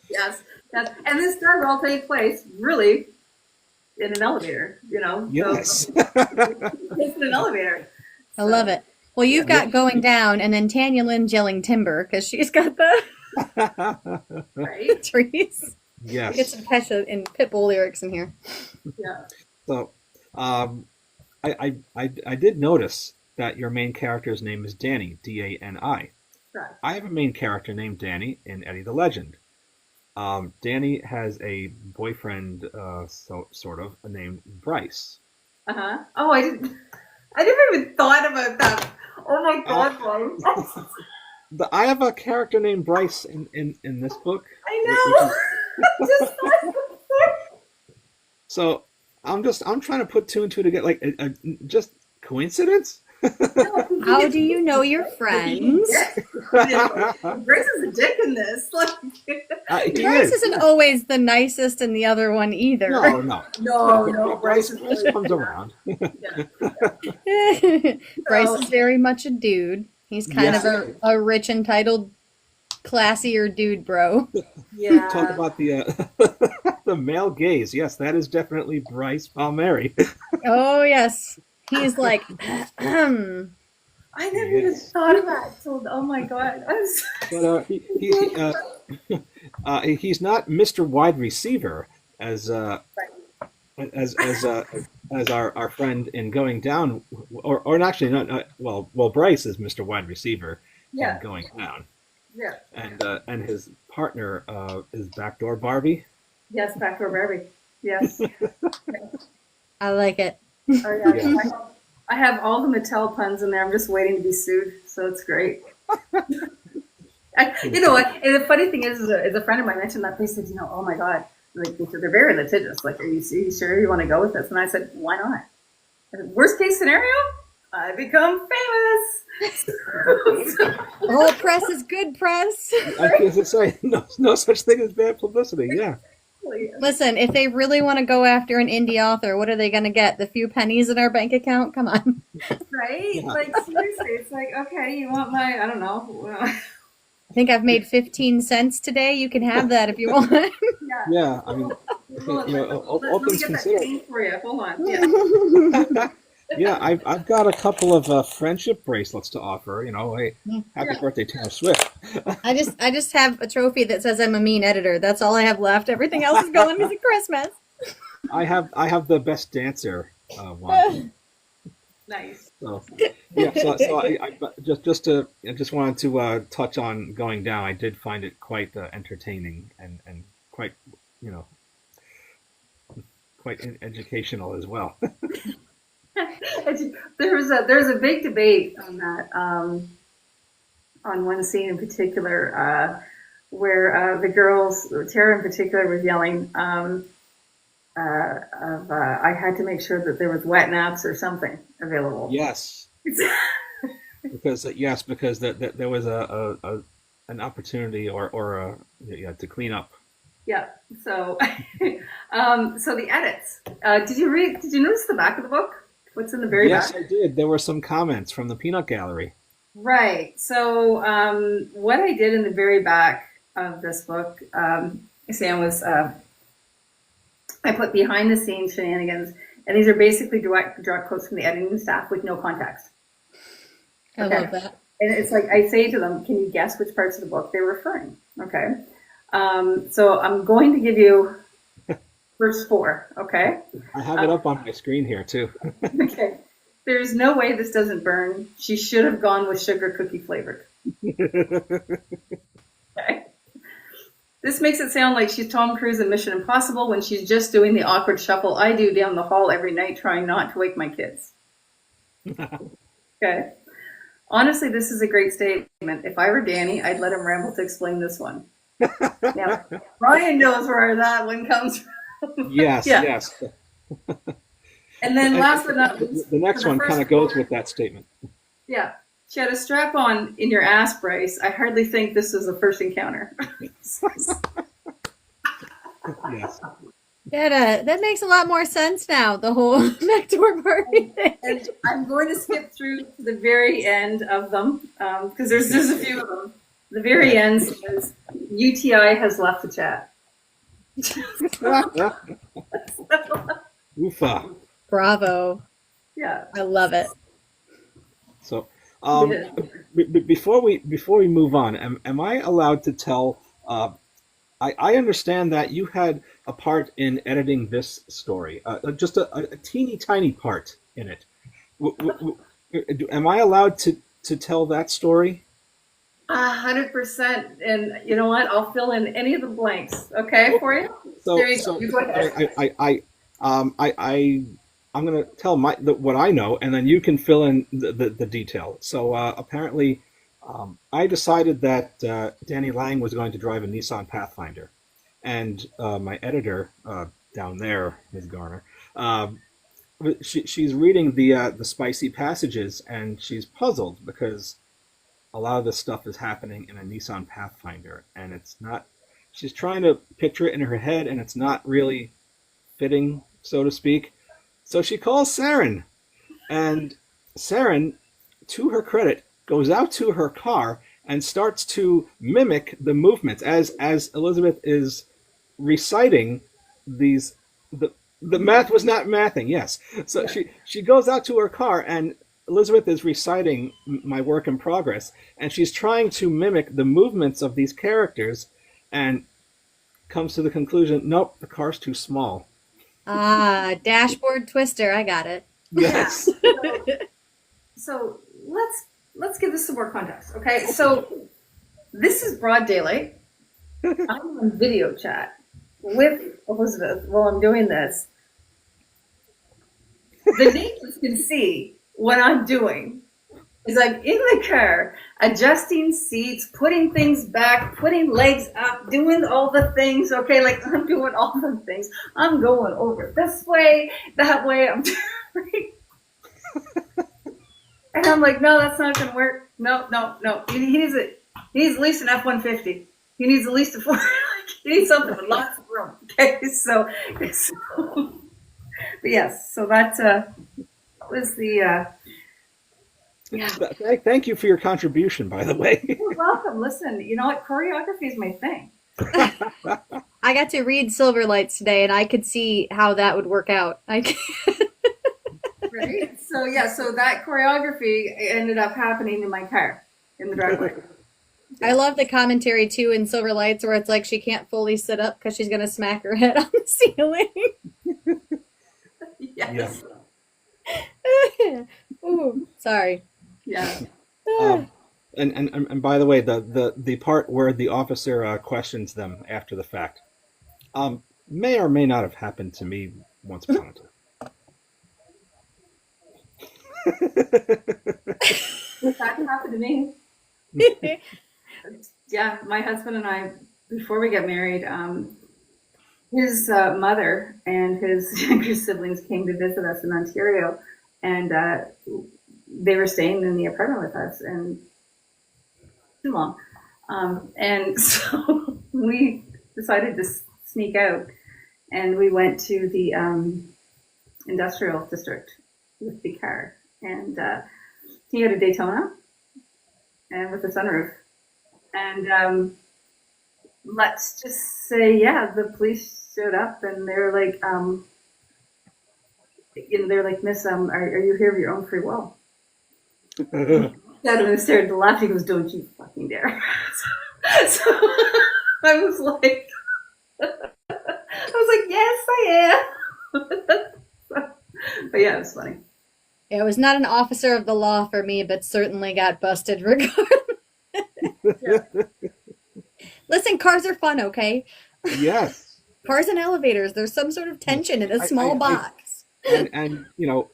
Yes, yes. And this does all take place really in an elevator, Yes. So it's in an elevator. I love it. Well, you've got going down, and then Tanya Lynn's yelling timber because she's got the Right? trees. Yes. Get some Kesha and Pitbull lyrics in here. Yeah. So, I did notice that your main character's name is Danny, Dani. Right. I have a main character named Danny in Eddie the Legend. Danny has a boyfriend, sort of, named Bryce. Uh-huh. Oh, I never even thought about that. Oh my God, Bryce. I have a character named Bryce in this book. I know. Just So I'm trying to put two and two together, like just coincidence. How do you know your friends? Bryce is a dick in this. He Bryce is. isn't always the nicest in the other one either. No. Bryce comes around. Bryce is very much a dude. He's kind Yes. of a rich, entitled, classier dude, bro. Yeah. Talk about the the male gaze. Yes, that is definitely Bryce Palmieri. Oh, yes. He's like, I never even thought of that. So, oh my God. But he's not Mr. Wide Receiver as our friend in Going Down, or actually not. Well, Bryce is Mr. Wide Receiver in Going Down. Yeah. And his partner is Backdoor Barbie. Yes, Backdoor Barbie. Yes. I like it. Oh, yeah. I have all the Mattel puns in there. I'm just waiting to be sued, so it's great. You know what? And the funny thing is a friend of mine mentioned that. They said, oh my God, like they're very litigious. Like, are you sure you want to go with this? And I said, why not? And worst case scenario, I become famous. All press is good press. I was to say, no such thing as bad publicity. Yeah. Listen, if they really want to go after an indie author, what are they going to get? The few pennies in our bank account? Come on. Right? Yeah. Like, seriously, it's like, okay, you want I don't know. I think I've made 15 cents today. You can have that if you want. Yeah. I mean, all Let me things get that considered. cane for you. Hold on. Yeah. Yeah, I've got a couple of friendship bracelets to offer. Hey, happy birthday, Taylor Swift. I just have a trophy that says I'm a mean editor. That's all I have left. Everything else is going to Christmas. I have the best dancer one. Nice. So yeah, so I just wanted to touch on Going Down. I did find it quite entertaining and quite quite educational as well. There's a big debate on that, on one scene in particular, where the girls, Tara in particular, was yelling, I had to make sure that there was wet naps or something available. Yes. because there was an opportunity or to clean up. Yeah. So, so the edits. Did you notice the back of the book? What's in the very back? Yes, I did. There were some comments from the Peanut Gallery. Right. So, what I did in the very back of this book, Sam, was I put behind the scenes shenanigans, and these are basically direct quotes from the editing staff with no context. I love that. And it's like I say to them, "Can you guess which parts of the book they're referring?" Okay. So I'm going to give you verse 4. Okay. I have it up on my screen here too. Okay. There's no way this doesn't burn. She should have gone with sugar cookie flavored. Okay. This makes it sound like she's Tom Cruise in Mission Impossible when she's just doing the awkward shuffle I do down the hall every night trying not to wake my kids. Okay. Honestly, this is a great statement. If I were Danny, I'd let him ramble to explain this one. Now, Ryan knows where that one comes from. Yes, Yeah. yes. And then last but not least, The next for the one kind of first goes quarter- with that statement. Yeah. She had a strap on in your ass, Bryce. I hardly think this was a first encounter. Yes. That makes a lot more sense now, the whole backdoor party thing. And I'm going to skip through to the very end of them because there's a few of them. The very end says UTI has left the chat. Oofa. Bravo. Yeah. I love it. So, Yeah. before we move on, am I allowed to tell? I understand that you had a part in editing this story, just a teeny tiny part in it. Am I allowed to tell that story? 100%. And you know what? I'll fill in any of the blanks. Okay, for you. So, There you go. You go ahead. I'm going to tell what I know, and then you can fill in the detail. So apparently, I decided that Danny Lang was going to drive a Nissan Pathfinder, and my editor down there, Ms. Garner, she's reading the spicy passages, and she's puzzled because a lot of this stuff is happening in a Nissan Pathfinder, and it's not. She's trying to picture it in her head, and it's not really fitting, so to speak. So she calls Sarren, and Sarren, to her credit, goes out to her car and starts to mimic the movements as Elizabeth is reciting these. The math was not mathing, yes. So Yeah. she goes out to her car, and Elizabeth is reciting my work in progress, and she's trying to mimic the movements of these characters, and comes to the conclusion, nope, the car's too small. Dashboard twister. I got it. Yes. So let's give this some more context. Okay, so this is broad daylight. I'm on video chat with Elizabeth while I'm doing this. The neighbors can see what I'm doing. Is I'm in the car, adjusting seats, putting things back, putting legs up, doing all the things. Okay, like I'm doing all the things. I'm going over this way, that way. I'm doing. And I'm like, no, that's not going to work. No. He needs at least an F-150. He needs at least a 4. He needs something with lots of room. Okay, so but yes, so that was the. Yeah. Thank you for your contribution, by the way. You're welcome. Listen, you know what? Choreography is my thing. I got to read Silver Lights today, and I could see how that would work out. Right? So that choreography ended up happening in my car in the driveway. I love the commentary too in Silver Lights where it's like she can't fully sit up because she's gonna smack her head on the ceiling. Yes. Ooh, sorry. Yeah. And by the way, the part where the officer questions them after the fact may or may not have happened to me once upon a time. That happened to me. Yeah, my husband and I, before we got married, his mother and his younger siblings came to visit us in Ontario, and they were staying in the apartment with us, and too long. And so we decided to sneak out, and we went to the industrial district with the car, and he had a Daytona, and with a sunroof. And let's just say, yeah, the police showed up, and they're like, Miss, are you here of your own free will? Dad started to laugh. He goes, "Don't you fucking dare!" So I was like, "Yes, I am." But yeah, it was funny. It was not an officer of the law for me, but certainly got busted regardless. Yeah. Listen, cars are fun, okay? Yes. Cars and elevators, there's some sort of tension in a small box. And you know,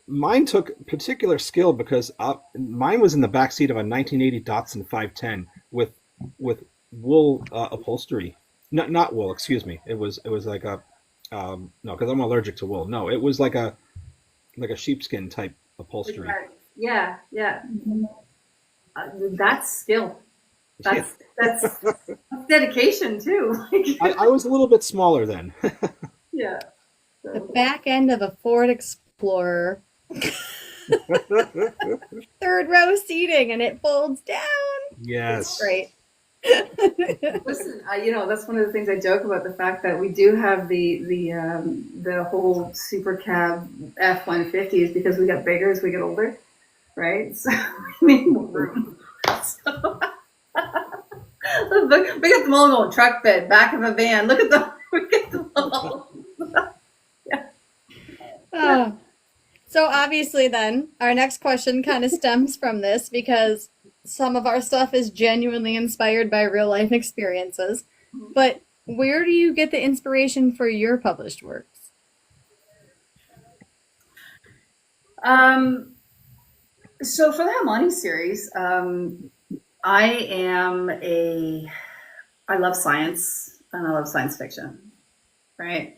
mine took particular skill because mine was in the back seat of a 1980 Datsun 510 with wool upholstery. Not wool, excuse me. It was like a no, because I'm allergic to wool. No, it was like a sheepskin type upholstery. Yeah. That's skill. Yeah. That's dedication too. I was a little bit smaller then. Yeah. The So, back end of a Ford Explorer, third row seating, and it folds down. It's Yes. great. listen, that's one of the things I joke about, the fact that we do have the whole super cab F-150s because we get bigger as we get older, right? So we need more room. So, look, we got them all going truck bed, back of a van. Look at them. We get them all. Oh. So obviously then, our next question kind of stems from this because some of our stuff is genuinely inspired by real life experiences. But where do you get the inspiration for your published works? So for the Hermione series, I love science and I love science fiction, right?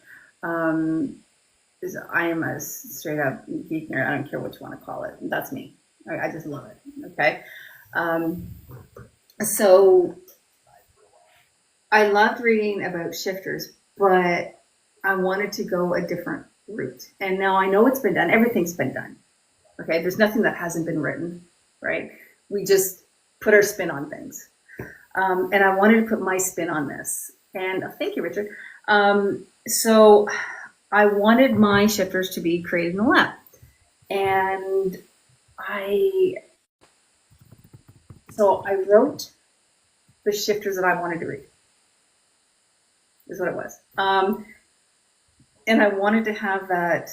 I am a straight up geek nerd. I don't care what you want to call it. That's me. I just love it. Okay. So I loved reading about shifters, but I wanted to go a different route. And now I know it's been done. Everything's been done. Okay. There's nothing that hasn't been written, right? We just put our spin on things. And I wanted to put my spin on this. And thank you, Richard. So I wanted my shifters to be created in the lab. And I wrote the shifters that I wanted to read, is what it was. And I wanted to have that,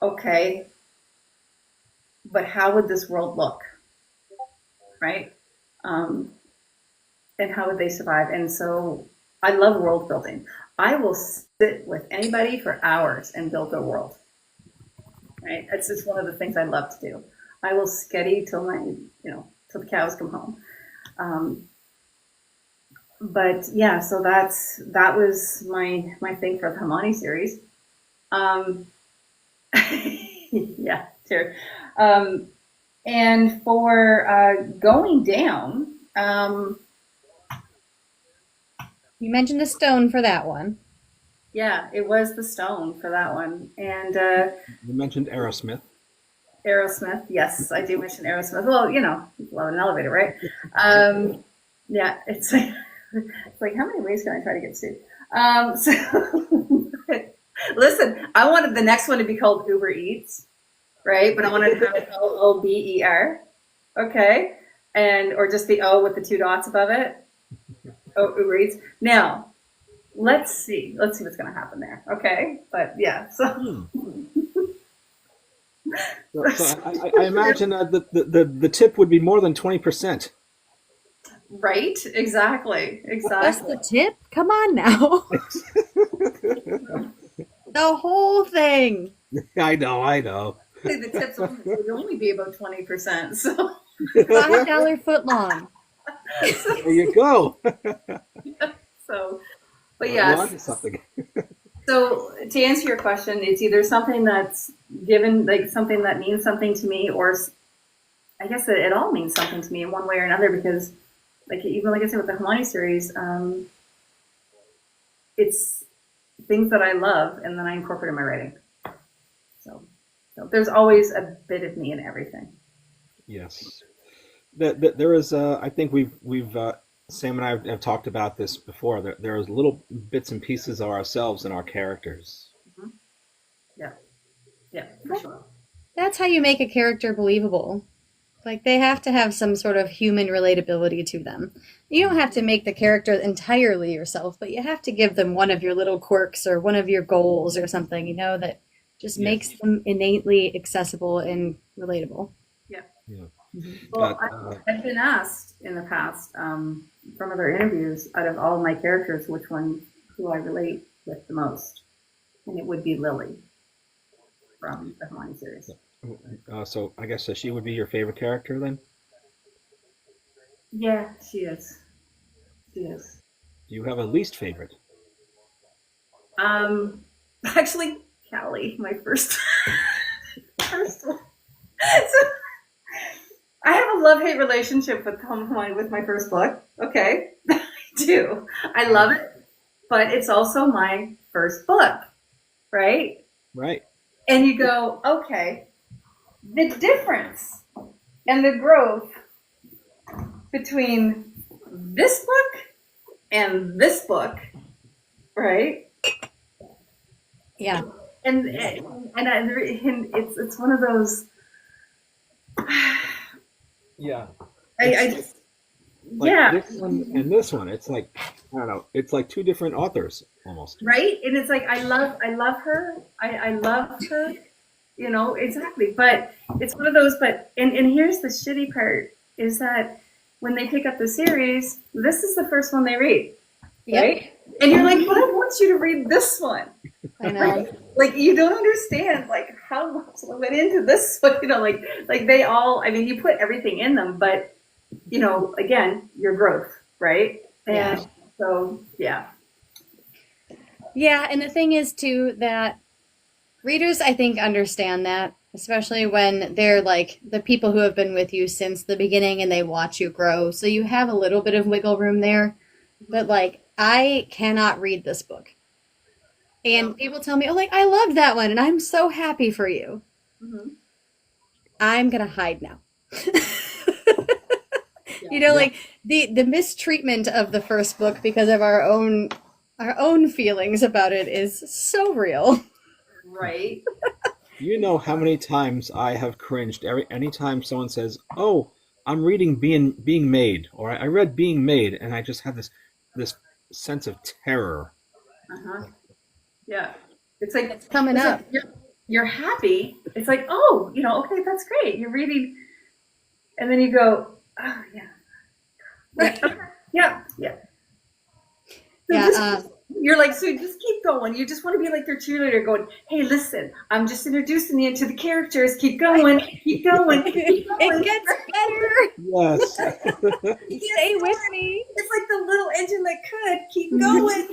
okay, but how would this world look, right? And how would they survive? And so I love world building. I will sit with anybody for hours and build their world, right? It's just one of the things I love to do. I will sketty till till the cows come home. But yeah, so that was my thing for the Hermione series. Yeah, sure. And for going down, You mentioned a stone for that one. yeah, it was the stone for that one. And You mentioned Aerosmith. Aerosmith, yes, I do mention Aerosmith. Well, love an elevator, right? Yeah, it's like how many ways can I try to get sued? So listen, I wanted the next one to be called Uber Eats, right? But I wanted to have it Ober, okay, or just the O with the two dots above it. Oh, Uber Eats. Now, let's see what's going to happen there, okay? But yeah, so. So I imagine the tip would be more than 20%. Right? Exactly. That's the tip? Come on now. The whole thing. I know. The tips would only be about 20%. So $5 foot long. There you go. But yes. Something. So to answer your question, it's either something that's given, like something that means something to me, or I guess it all means something to me in one way or another, because even like I said with the Hermione series, it's things that I love and then I incorporate in my writing. So there's always a bit of me in everything. Yes. There is, I think we've Sam and I have talked about this before. There's little bits and pieces of ourselves in our characters. Mm-hmm. Yeah, for sure. That's how you make a character believable. Like, they have to have some sort of human relatability to them. You don't have to make the character entirely yourself, but you have to give them one of your little quirks or one of your goals or something, that just makes them innately accessible and relatable. Yeah. Yeah. Well, I've been asked in the past from other interviews, out of all my characters, which one do I relate with the most? And it would be Lily from the Hermione series. So I guess she would be your favorite character then? Yeah, she is. She is. Do you have a least favorite? Actually, Callie, my first one. So, I have a love-hate relationship with my first book. Okay, I do. I love it, but it's also my first book, right? Right. And you go, okay, the difference and the growth between this book and this book, right? Yeah. And it's one of those. Yeah. I just Like yeah, this one and this one, it's like, I don't know, it's like two different authors almost. right. And it's like I love her. I love her. You know, exactly. But it's one of those. But and here's the shitty part is that when they pick up the series, this is the first one they read, right? And you're like, but I want you to read this one. I know. Like you don't understand like how much went into this one. You know, like they all. I mean, you put everything in them, but you know, again, your growth, right? And Yeah. so yeah. Yeah, and the thing is too that readers, I think, understand that, especially when they're like the people who have been with you since the beginning and they watch you grow. So you have a little bit of wiggle room there. But like, I cannot read this book. And people tell me, oh, like, I loved that one and I'm so happy for you. Mm-hmm. I'm going to hide now. You know, like the mistreatment of the first book because of our own feelings about it is so real. Right. You know how many times I have cringed anytime someone says, "Oh, I'm reading Being Made," or I read Being Made, and I just have this sense of terror. Uh-huh. Yeah. It's like It's coming up. like you're happy. It's like, oh, you know, okay, that's great. You're reading, and then you go, oh yeah. Yeah. So Yeah, you're like, so just keep going. You just want to be like their cheerleader going, hey, listen, I'm just introducing you to the characters. Keep going, keep going, keep going. it gets better. Yes. Stay with me. It's like the little engine that could keep going.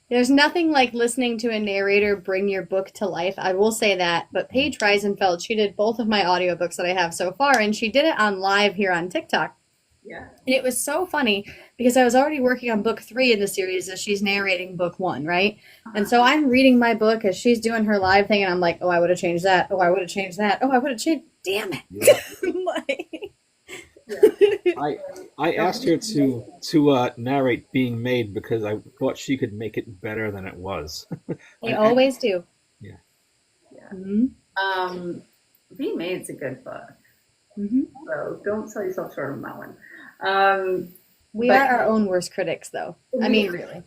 There's nothing like listening to a narrator bring your book to life. I will say that. But Paige Reisenfeld, she did both of my audiobooks that I have so far, and she did it on live here on TikTok. Yeah. And it was so funny because I was already working on book 3 in the series as she's narrating book 1, right? And so I'm reading my book as she's doing her live thing, and I'm like, oh, I would have changed that. Oh, I would have changed that. Oh, I would have changed. Damn it. I asked her to narrate Being Made because I thought she could make it better than it was. They always do. Yeah. Mm-hmm. Being Made's a good book. Mm-hmm. So don't sell yourself short on that one. We but- are our own worst critics, though. I mean, really.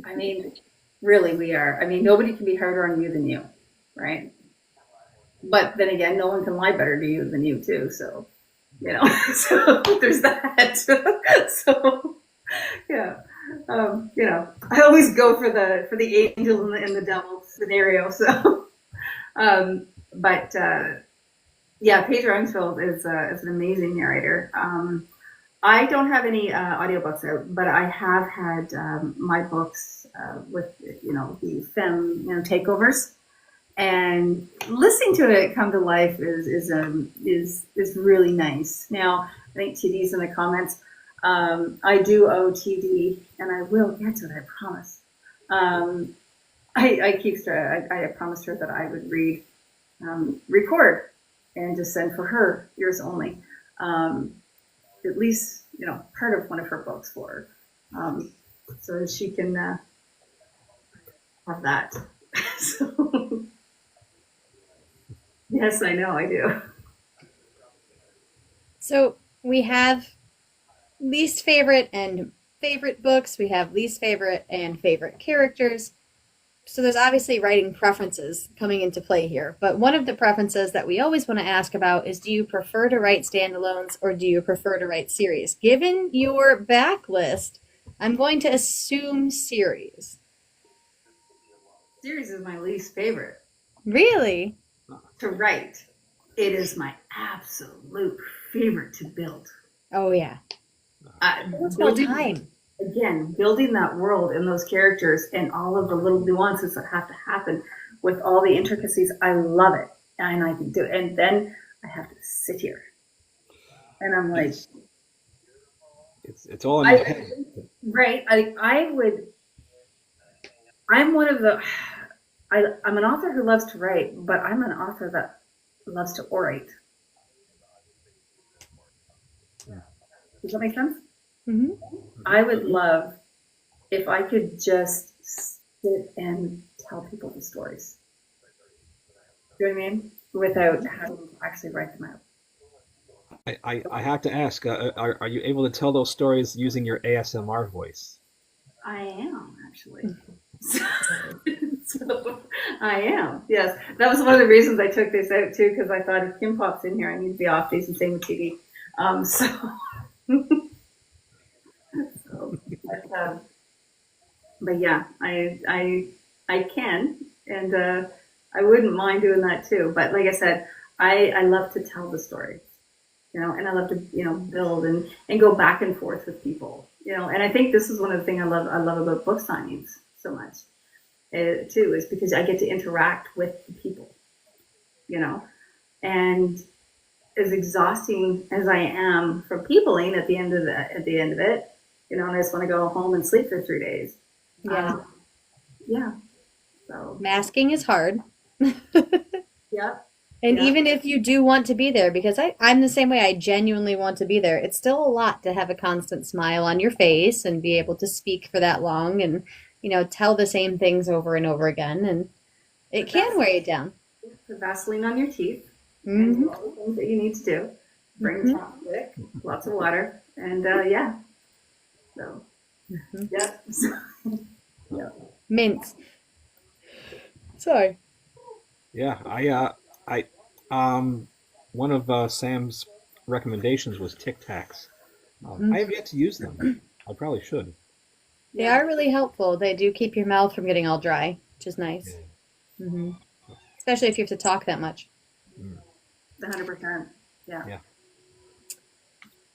I mean, really, we are. I mean, nobody can be harder on you than you, right? But then again, no one can lie better to you than you too. So, you know, so there's that. So, yeah, you know, I always go for the angel and the devil scenario. So, but yeah, Paige Reisenfeld is an amazing narrator. I don't have any audiobooks out, but I have had my books with the femme takeovers, and listening to it come to life is really nice. Now I think TD's in the comments. I do owe TD, and I will get to it. I promise. I promised her that I would record and just send for her ears only. At least, part of one of her books for her, so that she can have that. So, yes, I know, I do. So we have least favorite and favorite books. We have least favorite and favorite characters. So there's obviously writing preferences coming into play here. But one of the preferences that we always want to ask about is, do you prefer to write standalones or do you prefer to write series? Given your backlist, I'm going to assume series. Series is my least favorite Really? to write. It is my absolute favorite to build. Oh, yeah. It's more time. Again, building that world and those characters and all of the little nuances that have to happen with all the intricacies. I love it, and I can do it. And then I have to sit here. And I'm like, It's all in your head. right. I'm one of the, I'm an author who loves to write, but I'm an author that loves to orate. Does that make sense? Mm-hmm. I would love if I could just sit and tell people the stories. Do you know what I mean? Without having to actually write them out. I have to ask, are you able to tell those stories using your ASMR voice? I am actually. So I am. Yes, that was one of the reasons I took this out too, because I thought if Kim pops in here, I need to be off these and same with TV. So, so but yeah, I can, and I wouldn't mind doing that too. But like I said, I love to tell the story, and I love to build and go back and forth with people, and I think this is one of the things I love about book signings so much, too, is because I get to interact with the people, and as exhausting as I am from peopling at the end of it, and I just want to go home and sleep for 3 days. Yeah. Yeah. So Masking is hard. yeah. And Yeah. even if you do want to be there, because I'm the same way, I genuinely want to be there, it's still a lot to have a constant smile on your face and be able to speak for that long and, tell the same things over and over again. And it can weigh you down. Put Vaseline on your teeth and Mm-hmm. do all the things that you need to do. Bring Mm-hmm. chocolate, lots of water, and yeah. So Mm-hmm. yeah. Yeah. Mints. Sorry. Yeah, one of Sam's recommendations was Tic Tacs. I have yet to use them. I probably should. They Yeah. are really helpful. They do keep your mouth from getting all dry, which is nice. Mm-hmm. Especially if you have to talk that much. 100%. Yeah. Yeah.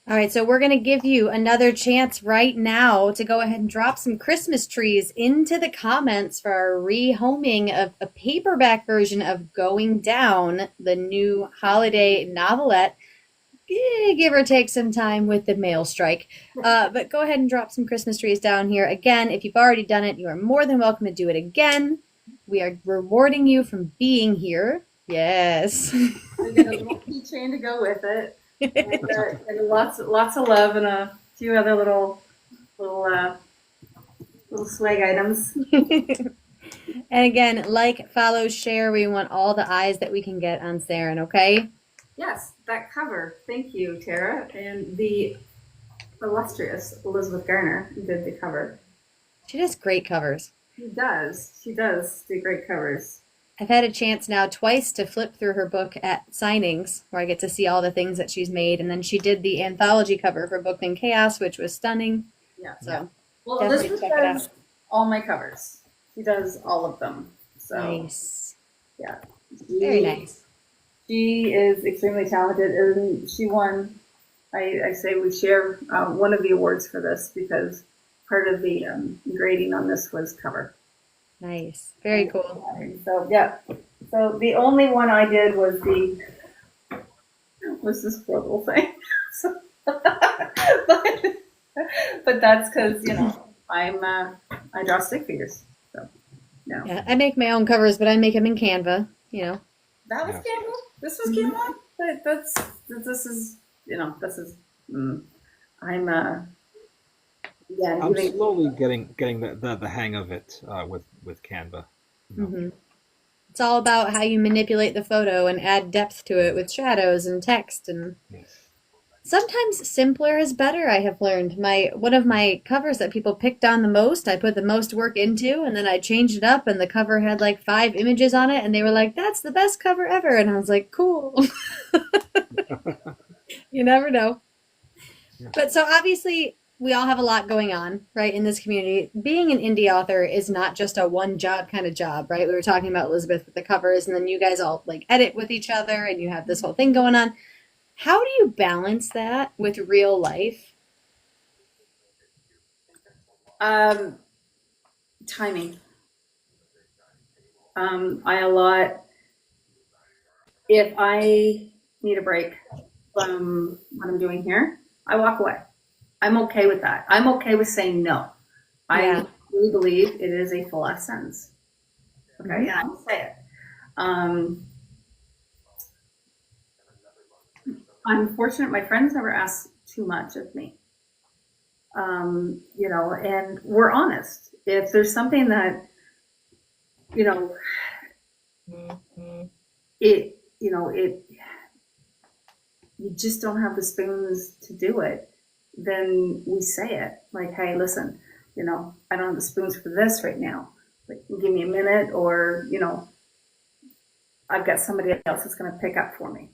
All right, so we're going to give you another chance right now to go ahead and drop some Christmas trees into the comments for our rehoming of a paperback version of Going Down, the new holiday novelette. Give or take some time with the mail strike. But go ahead and drop some Christmas trees down here. Again, if you've already done it, you are more than welcome to do it again. We are rewarding you from being here. Yes. We get a little keychain to go with it, and lots of love and a few other little swag items. And again, like, follow, share. We want all the eyes that we can get on Sarren, okay? Yes, that cover. Thank you, Tara, and the illustrious Elizabeth Garner did the cover. She does great covers. She does. She does do great covers. I've had a chance now twice to flip through her book at signings where I get to see all the things that she's made. And then she did the anthology cover for Book in Chaos, which was stunning. Yeah. So Well, definitely Elizabeth check it does out. all my covers. She does all of them. So Nice. yeah. Very nice. She is extremely talented, and she won. I say we share one of the awards for this because part of the grading on this was cover. Nice. Very cool. So yeah. So the only one I did was this horrible thing. So, but that's because I draw stick figures. So no. Yeah, I make my own covers, but I make them in Canva, That was Yeah. Canva. This was Canva. But this is I'm yeah. I'm slowly getting the hang of it with Canva. Mm-hmm. It's all about how you manipulate the photo and add depth to it with shadows and text, and Yes. sometimes simpler is better. I have learned. One of my covers that people picked on the most, I put the most work into, and then I changed it up, and the cover had like 5 images on it, and they were like, "That's the best cover ever," and I was like, "Cool." You never know. Yeah. But so obviously, we all have a lot going on, right, in this community. Being an indie author is not just a one job kind of job, right? We were talking about Elizabeth with the covers, and then you guys all like edit with each other, and you have this whole thing going on. How do you balance that with real life? Timing. I allot if I need a break from what I'm doing here, I walk away. I'm okay with that. I'm okay with saying no. Yeah. I really believe it is a full F sentence. Okay, yeah, I will say it. I'm fortunate my friends never ask too much of me. You know, and we're honest. If there's something that, you know, you just don't have the spoons to do it, then we say it. Like, hey, listen, you know, I don't have the spoons for this right now. Like, give me a minute, or, you know, I've got somebody else that's going to pick up for me.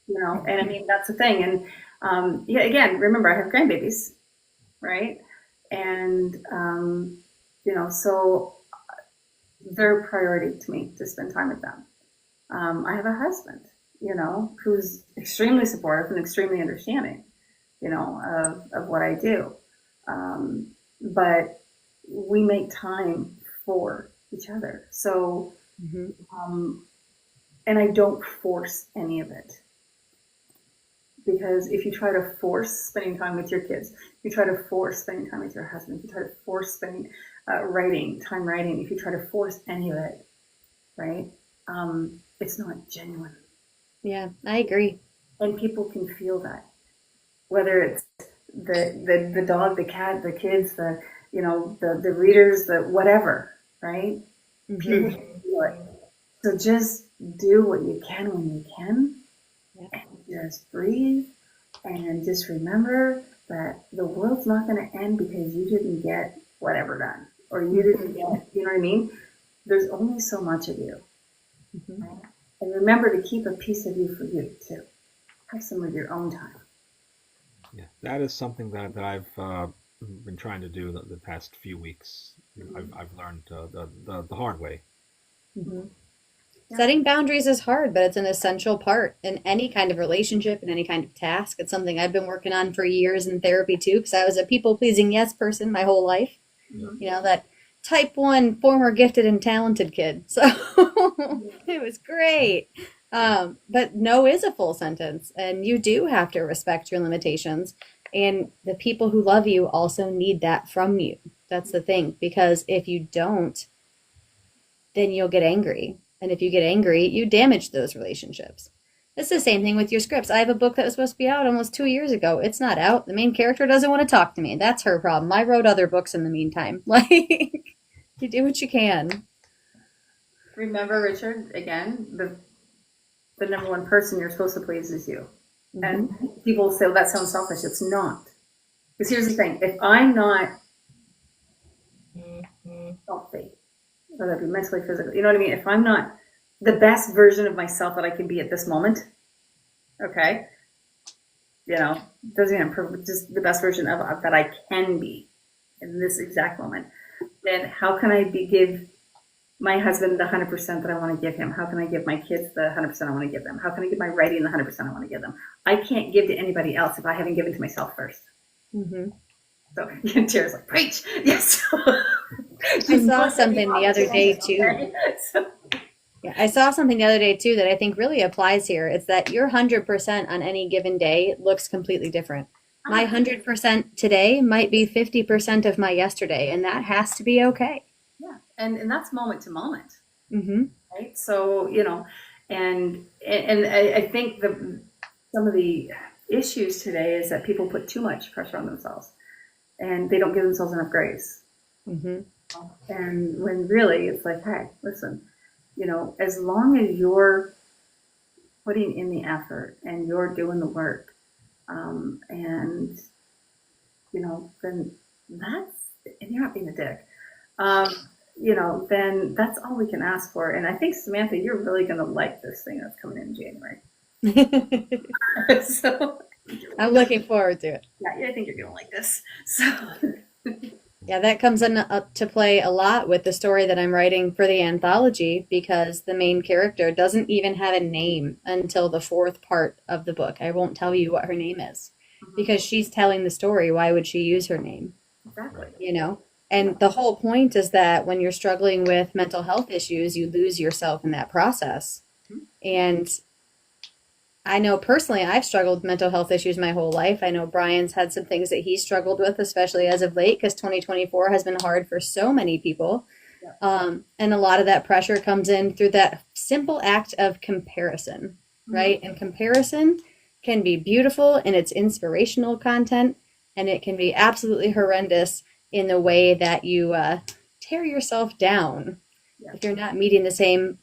You know, and I mean, that's the thing. And yeah, again, remember, I have grandbabies, right? And, you know, so they're a priority to me to spend time with them. I have a husband, you know, who's extremely supportive and extremely understanding, you know, of what I do. But we make time for each other. So, and I don't force any of it. Because if you try to force spending time with your kids, you try to force spending time with your husband, if you try to force spending writing, if you try to force any of it, right? It's not genuine. Yeah, I agree. And people can feel that. Whether it's the dog, the cat, the kids, the, you know, the readers, the whatever, right? People can feel it. So just do what you can when you can. And just breathe, and just remember that the world's not going to end because you didn't get whatever done, or you didn't get, you know what I mean? There's only so much of you. Right? And remember to keep a piece of you for you too. Have some of your own time. Yeah, that is something that I've been trying to do the past few weeks. I've learned the hard way. Yeah. Setting boundaries is hard, but it's an essential part in any kind of relationship, in any kind of task. It's something I've been working on for years in therapy too, because I was a people-pleasing yes person my whole life. You know, that type 1 former gifted and talented kid. So it was great. But no is a full sentence, and you do have to respect your limitations. And the people who love you also need that from you. That's the thing, because if you don't, then you'll get angry. And if you get angry, you damage those relationships. It's the same thing with your scripts. I have a book that was supposed to be out almost 2 years ago. It's not out. The main character doesn't want to talk to me. That's her problem. I wrote other books in the meantime. Like, you do what you can. Remember, Richard, again, the number one person you're supposed to please is you. And people say, well, that sounds selfish. It's not. Because here's the thing. If I'm not healthy, whether it be mentally, physically, you know what I mean? If I'm not the best version of myself that I can be at this moment, okay, you know, doesn't even just the best version of that I can be in this exact moment, then how can I give my husband the 100% that I want to give him? How can I give my kids the 100% I want to give them? How can I give my writing the 100% I want to give them? I can't give to anybody else if I haven't given to myself first. So Tara's like, preach. Yes. I saw something the other day too. Yeah, I saw something the other day too that I think really applies here. It's that your 100% on any given day looks completely different. My 100% today might be 50% of my yesterday, and that has to be okay. Yeah, and that's moment to moment. Right. So, you know, and I think some of the issues today is that people put too much pressure on themselves, and they don't give themselves enough grace. And when really it's like, hey, listen, you know, as long as you're putting in the effort and you're doing the work, and you know, then and you're not being a dick, you know, then that's all we can ask for. And I think, Samantha, you're really going to like this thing that's coming in January. So I'm looking forward to it. Yeah, I think you're going to like this. So. Yeah, that comes to play a lot with the story that I'm writing for the anthology, because the main character doesn't even have a name until the 4th part of the book. I won't tell you what her name is because she's telling the story. Why would she use her name? Exactly. You know? And the whole point is that when you're struggling with mental health issues, you lose yourself in that process. And I know personally I've struggled with mental health issues my whole life. I know Brian's had some things that he struggled with, especially as of late, because 2024 has been hard for so many people. And a lot of that pressure comes in through that simple act of comparison, right? And comparison can be beautiful in its inspirational content, and it can be absolutely horrendous in the way that you tear yourself down if you're not meeting the same,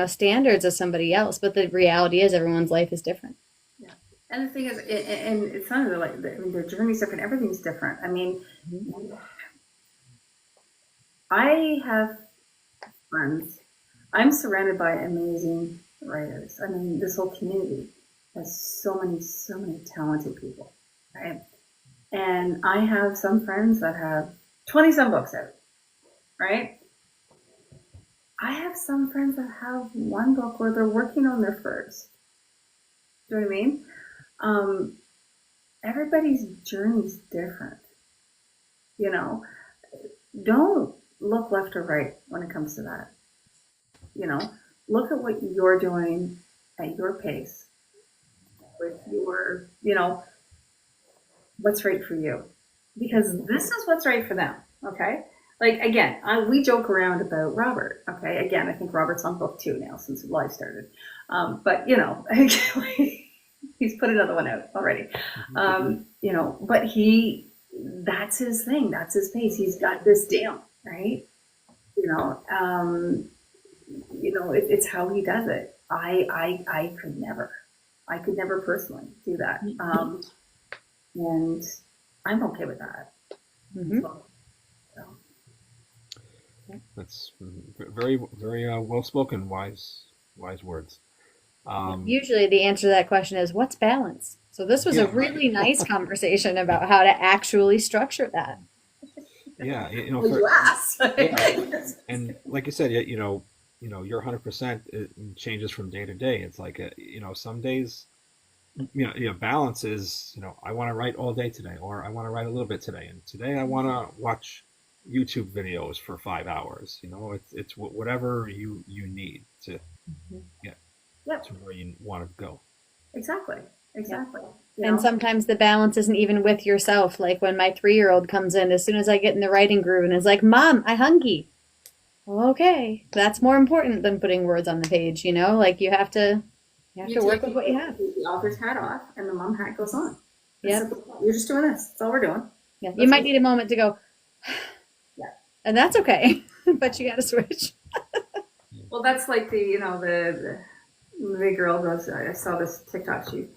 standards as somebody else. But the reality is, everyone's life is different. Yeah. And the thing is, and it's not like, I mean, their journey's different. Everything's different. I mean, I have friends. I'm surrounded by amazing writers. I mean, this whole community has so many talented people, right? And I have some friends that have 20 some books out, right? I have some friends that have one book where they're working on their first. Do you know what I mean? Everybody's journey's different. Don't look left or right when it comes to that. Look at what you're doing at your pace with your, what's right for you. Because this is what's right for them, okay? Like, again, we joke around about Robert, okay? Again, I think Robert's on book 2 now since live started. But, he's put another one out already. But that's his thing. That's his pace. He's got this down, right? It's how he does it. I could never. I could never personally do that. And I'm okay with that. That's very, very well spoken, wise words. Usually the answer to that question is, what's balance? So this was a really nice convetion about how to actually structure that. Yeah, You asked. and like you said, you're 100%. It changes from day to day. It's like some days, balance is I want to write all day today, or I want to write a little bit today, and today I want to watch YouTube videos for 5 hours. It's whatever you need to get to where you want to go. Exactly. And sometimes the balance isn't even with yourself. Like when my 3-year-old comes in, as soon as I get in the writing groove and is like, "Mom, I hungry." Well, okay, that's more important than putting words on the page. Like you have to work with what you have. The author's hat off, and the mom hat goes on. Yep. You're just doing this. That's all we're doing. Yeah. You might need a moment to go. Yeah. And that's okay, but you got to switch. Well, that's like the girl goes. I saw this TikTok. She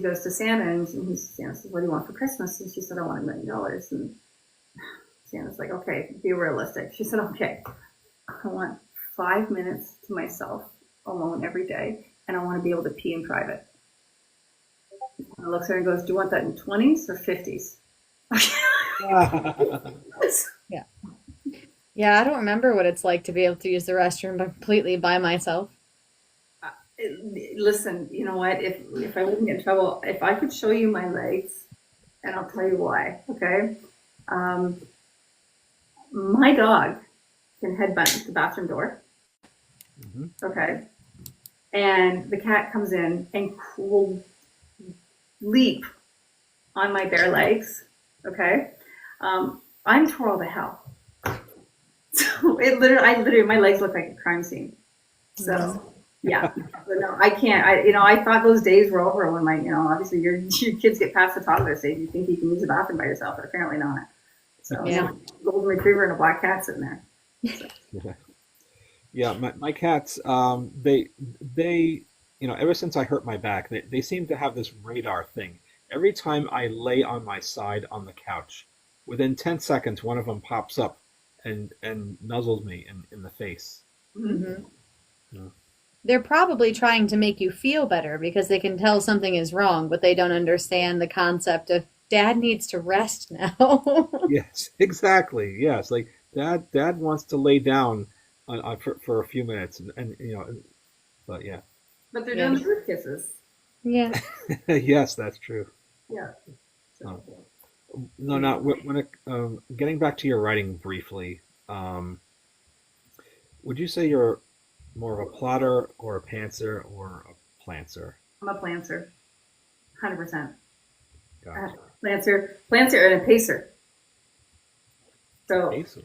goes to Santa, and Santa says, "What do you want for Christmas?" And she said, "I want $1 million." And Santa's like, "Okay, be realistic." She said, "Okay, I want 5 minutes to myself alone every day, and I want to be able to pee in private." And looks at her and goes, "Do you want that in 20s or 50s?" Yeah. Yeah, I don't remember what it's like to be able to use the restroom completely by myself. Listen, you know what? If I wouldn't get in trouble, if I could show you my legs, and I'll tell you why. Okay, my dog can headbutt the bathroom door. Okay, and the cat comes in and will leap on my bare legs. Okay, I'm tore all to hell. So I literally, my legs look like a crime scene. So. Yeah, but no, I can't. I thought those days were over when obviously your kids get past the toddler stage. You think you can use the bathroom by yourself, but apparently not. So, golden retriever and a black cat sitting there. So. Yeah, my cats, they ever since I hurt my back, they seem to have this radar thing. Every time I lay on my side on the couch, within 10 seconds, one of them pops up and nuzzles me in the face. Mm-hmm. Yeah. They're probably trying to make you feel better because they can tell something is wrong, but they don't understand the concept of Dad needs to rest now. Yes, exactly. Yes, like Dad wants to lay down for a few minutes, and but yeah. But they're doing fruit kisses. Yeah. Yes, that's true. Yeah. No, not when getting back to your writing briefly. Would you say you're more of a plotter or a pantser or a plantser? I'm a planter, 100%. Gotcha. Planter, and a pacer. So Pacer.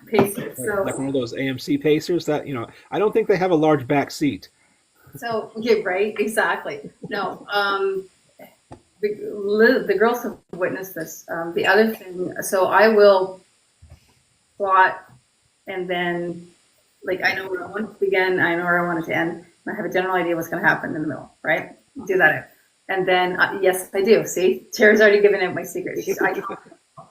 pacer. So Like one of those AMC Pacers that, I don't think they have a large back seat. So yeah, right, exactly. No, the girls have witnessed this. The other thing, so I will plot, and then like I know where I want it to begin, I know where I want it to end. I have a general idea what's going to happen in the middle, right? Do that, and then yes, I do. See, Tara's already given out my secret.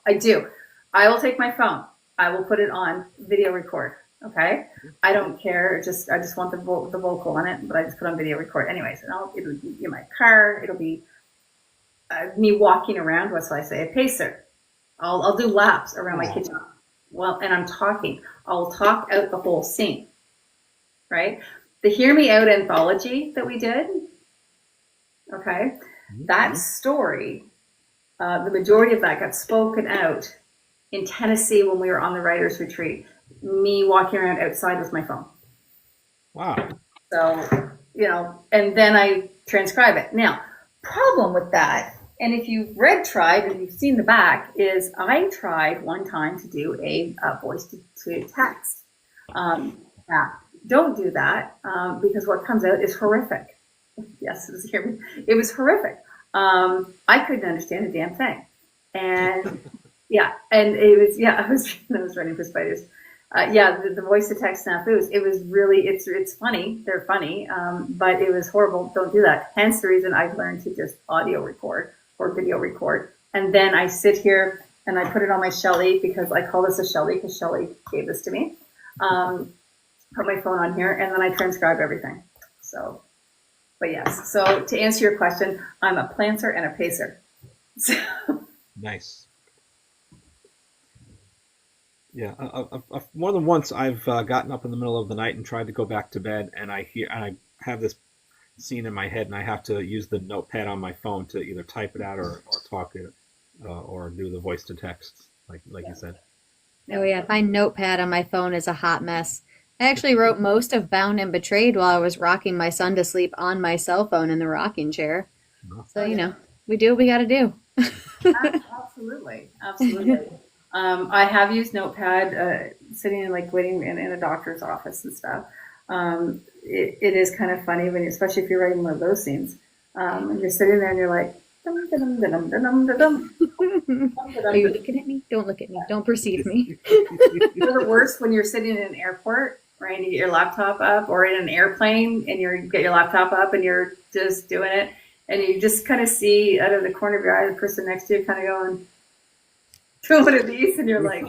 I do. I will take my phone. I will put it on video record. Okay, I don't care. I just want the vocal on it, but I just put on video record anyways. And it'll be in my car. It'll be me walking around. What shall I say? A pacer. I'll do laps around my kitchen. Well, and I'm talking. I'll talk out the whole scene. Right. The Hear Me Out anthology that we did. Okay, that story. The majority of that got spoken out in Tennessee when we were on the writers' retreat. Me walking around outside with my phone. Wow. So, and then I transcribe it. Now, problem with that, and if you've read Tried and you've seen the back, is I tried one time to do a voice to text. Don't do that because what comes out is horrific. Yes, it was horrific. I couldn't understand a damn thing. And yeah, and it was, I was running for spiders. The voice to text snafus. It was really, it's funny. They're funny, but it was horrible. Don't do that. Hence the reason I've learned to just audio record or video record. And then I sit here and I put it on my Shelly because I call this a Shelly because Shelly gave this to me. Put my phone on here and then I transcribe everything. So, but yes. So to answer your question, I'm a planter and a pacer. So. Nice. Yeah, more than once I've gotten up in the middle of the night and tried to go back to bed, and I have this scene in my head, and I have to use the notepad on my phone to either type it out or talk it, or do the voice to text, like you said. Oh yeah, my notepad on my phone is a hot mess. I actually wrote most of Bound and Betrayed while I was rocking my son to sleep on my cell phone in the rocking chair. So we do what we got to do. Absolutely. I have used Notepad sitting in waiting in a doctor's office and stuff. It is kind of funny especially if you're writing one of those scenes, and you're sitting there and you're like, dum, dum, dum, dum, dum, dum. Are you looking at me? Don't look at me. Don't perceive me. Or worse, when you're sitting in an airport, right? You get your laptop up, or in an airplane, and you get your laptop up, and you're just doing it, and you just kind of see out of the corner of your eye the person next to you kind of going through one of these, and you're like,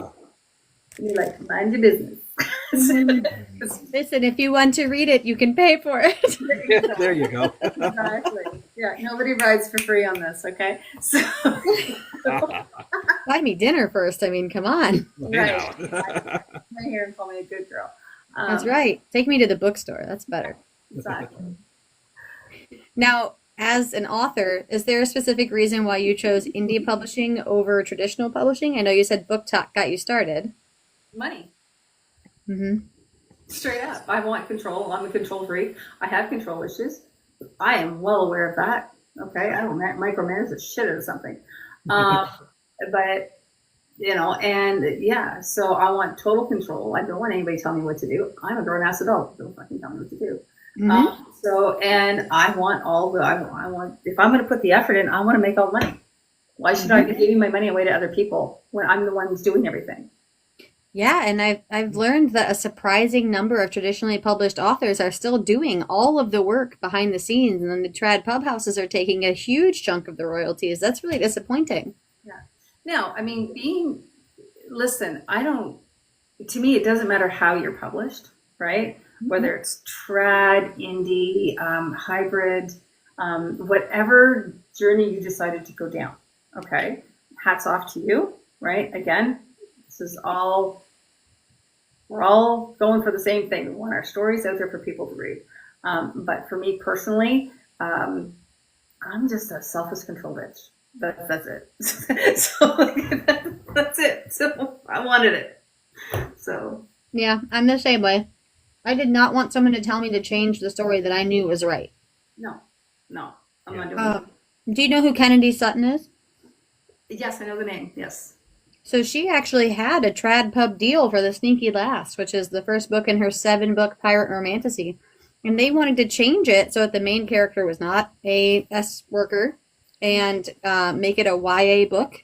mind your business. Listen, if you want to read it, you can pay for it. Yeah, there you go. Exactly. Yeah, nobody rides for free on this, okay? So Buy me dinner first. I mean, come on. right. Come here and call me a good girl. That's right. Take me to the bookstore. That's better. Exactly. Now, as an author, is there a specific reason why you chose indie publishing over traditional publishing? I know you said Book Talk got you started. Money. Mm-hmm. Straight up. I want control. I'm a control freak. I have control issues. I am well aware of that. Okay. I don't micromanage the shit out of something. But, and yeah, so I want total control. I don't want anybody telling me what to do. I'm a grown ass adult. Don't fucking tell me what to do. Mm-hmm. And I want I want, if I'm going to put the effort in, I want to make all the money. Why should I be giving my money away to other people when I'm the one who's doing everything? Yeah, and I've learned that a surprising number of traditionally published authors are still doing all of the work behind the scenes, and then the trad pub houses are taking a huge chunk of the royalties. That's really disappointing. Yeah. No, I mean, to me, it doesn't matter how you're published, right? Mm-hmm. Whether it's trad, indie, hybrid, whatever journey you decided to go down, okay? Hats off to you, right? Again, we're all going for the same thing. We want our stories out there for people to read. But for me personally, I'm just a selfish control bitch. That's it. So that's it. So I wanted it. So yeah, I'm the same way. I did not want someone to tell me to change the story that I knew was right. No. I'm Yeah. not doing it. Do you know who Kennedy Sutton is? Yes, I know the name. Yes. So she actually had a trad pub deal for The Sneaky Last, which is the first book in her 7-book pirate romantasy. And they wanted to change it so that the main character was not a S worker and make it a YA book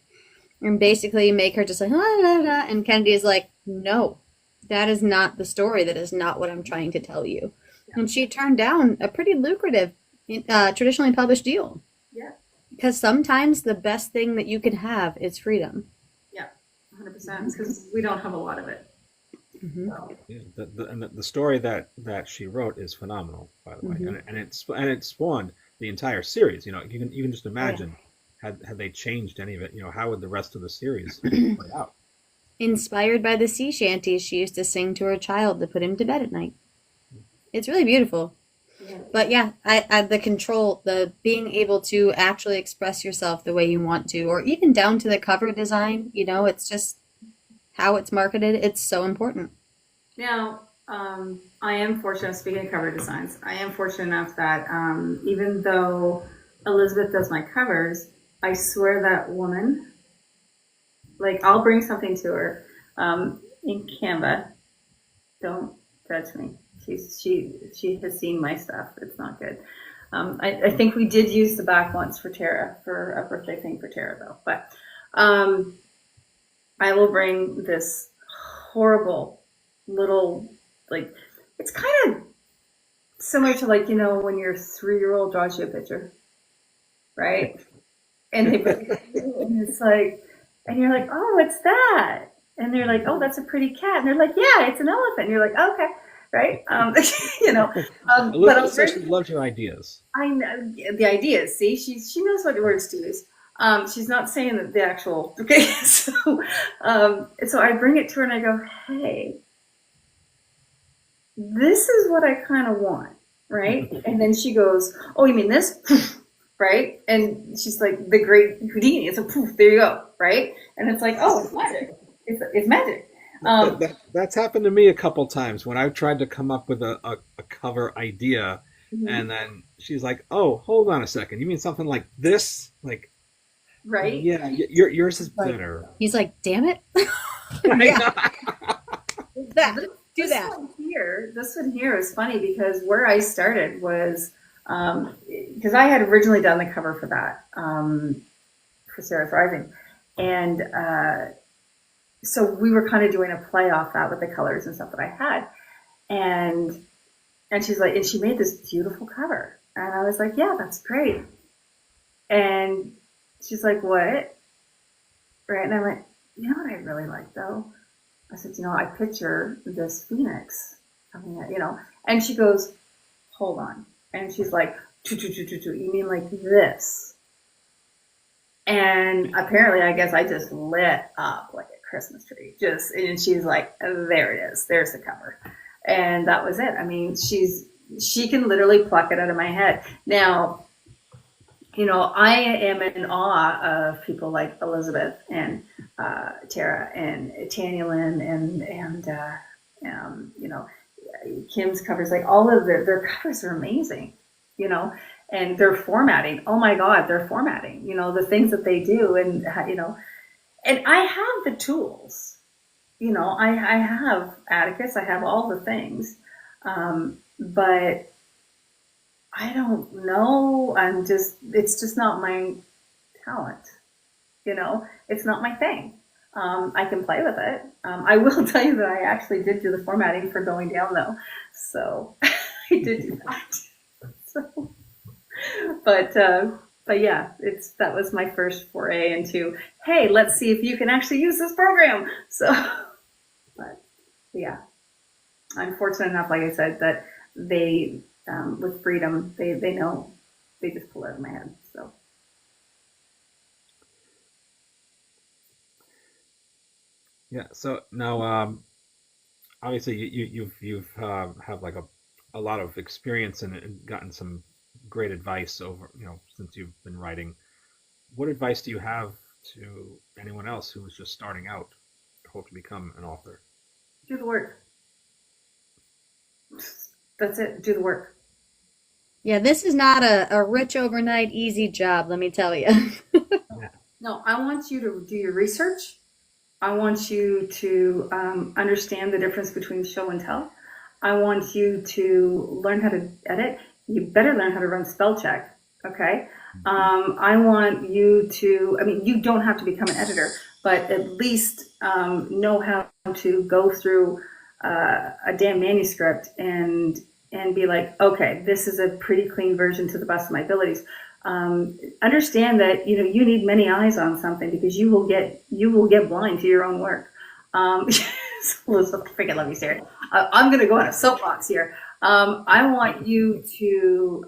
and basically make her just like, la, la, la. And Kennedy is like, no, that is not the story. That is not what I'm trying to tell you. And she turned down a pretty lucrative traditionally published deal. Yeah. Because sometimes the best thing that you can have is freedom. Yeah. 100%. Because we don't have a lot of it. Mm-hmm. So, Yeah, the story that she wrote is phenomenal, by the way, Mhm. and it spawned the entire series. You know, you can just imagine had they changed any of it, you know, how would the rest of the series play out? Inspired by the sea shanties she used to sing to her child to put him to bed at night. It's really beautiful. yeah. But yeah, I the control, the being able to actually express yourself the way you want to, or even down to the cover design, you know, it's just how it's marketed. It's so important. Now, I am fortunate, speaking of cover designs, I am fortunate enough that even though Elizabeth does my covers, I swear that woman, like, I'll bring something to her in Canva. Don't judge me. She has seen my stuff. It's not good. I think we did use the back once for Tara, for a birthday thing for Tara, though. But I will bring this horrible little, like, it's kind of similar to, like, you know, when your 3-year-old draws you a picture, right? And and it's like, and you're like, oh, what's that? And they're like, oh, that's a pretty cat. And they're like, yeah, it's an elephant. And you're like, okay, right? You know, but I'll Elizabeth bring, loves your ideas. I know the ideas. See, she knows what words to use. She's not saying that the actual. Okay, so I bring it to her and I go, hey, this is what I kind of want, right? And then she goes, oh, you mean this? Right? And she's like, the great Houdini. It's a poof, there you go, right? And it's like, oh, it's magic. It's magic. That's happened to me a couple times when I've tried to come up with a cover idea, and then she's like, "Oh, hold on a second. You mean something like this? Like, right? yeah, yours is better." He's like, damn it. I Yeah. know. That. Do This that. this one here is funny because where I started was because I had originally done the cover for that for Sarah Thriving, and so we were kind of doing a play off that with the colors and stuff that I had, and she's like, and she made this beautiful cover, and I was like, yeah, that's great, and she's like, what? Right, and I went, you know what I really like though? I said, you know, I picture this phoenix coming out, you know, and she goes, hold on. And she's like, you mean like this? And apparently, I guess I just lit up like a Christmas tree. And she's like, there it is. There's the cover. And that was it. I mean, she can literally pluck it out of my head. Now, you know, I am in awe of people like Elizabeth and Tara and Tanya Lynn and you know, Kim's covers. Like all of their covers are amazing, you know, and their formatting. Oh my God, their formatting. You know, the things that they do, and you know, and I have the tools. You know, I have Atticus. I have all the things, but I don't know. It's just not my talent. You know, it's not my thing. I can play with it. I will tell you that I actually did do the formatting for Going Down though. So I did do that. So, but yeah, that was my first foray into, hey, let's see if you can actually use this program. So, but yeah, I'm fortunate enough, like I said, that they, with freedom, they know, they just pull it out of my head. So. Yeah. So now, obviously, you've have like a lot of experience and gotten some great advice over, you know, since you've been writing. What advice do you have to anyone else who is just starting out, hope to become an author? Do the work. That's it. Do the work. Yeah, this is not a rich overnight easy job, let me tell you. No, I want you to do your research. I want you to understand the difference between show and tell. I want you to learn how to edit. You better learn how to run spell check. Okay. I want you to, I mean, you don't have to become an editor, but at least know how to go through a damn manuscript and be like, okay, this is a pretty clean version to the best of my abilities. Understand that you need many eyes on something because you will get blind to your own work. Elizabeth, I freaking love you, Sarah. I'm going to go on a soapbox here. I want you to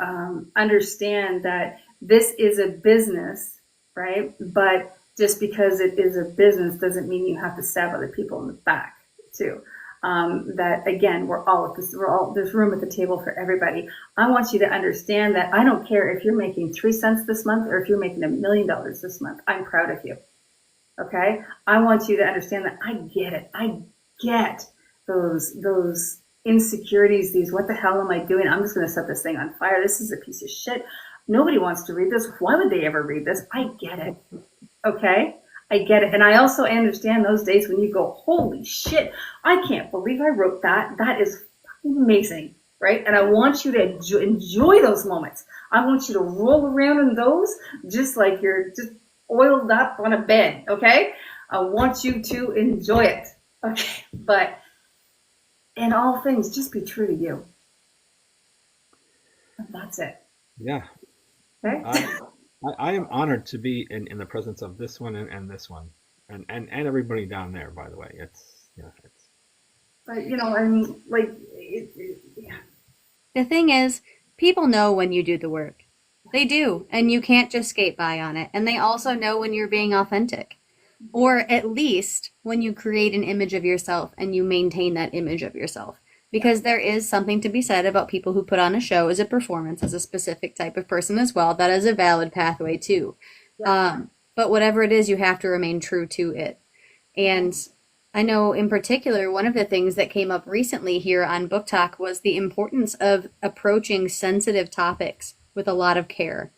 understand that this is a business, right? But just because it is a business doesn't mean you have to stab other people in the back, too. That again, there's room at the table for everybody. I want you to understand that I don't care if you're making 3 cents this month or if you're making $1 million this month. I'm proud of you. Okay. I want you to understand that I get it. I get those insecurities, these, what the hell am I doing? I'm just going to set this thing on fire. This is a piece of shit. Nobody wants to read this. Why would they ever read this? I get it. Okay. I get it. And I also understand those days when you go, holy shit, I can't believe I wrote that. That is amazing, right? And I want you to enjoy those moments. I want you to roll around in those just like you're just oiled up on a bed, okay? I want you to enjoy it, okay? But in all things, just be true to you. And that's it. Yeah. Okay? I am honored to be in the presence of this one and this one, and everybody down there. By the way, it's. But I mean, like, yeah. The thing is, people know when you do the work. They do, and you can't just skate by on it. And they also know when you're being authentic, or at least when you create an image of yourself and you maintain that image of yourself. Because there is something to be said about people who put on a show as a performance, as a specific type of person as well. That is a valid pathway too. But whatever it is, you have to remain true to it. And I know in particular, one of the things that came up recently here on Book Talk was the importance of approaching sensitive topics with a lot of care.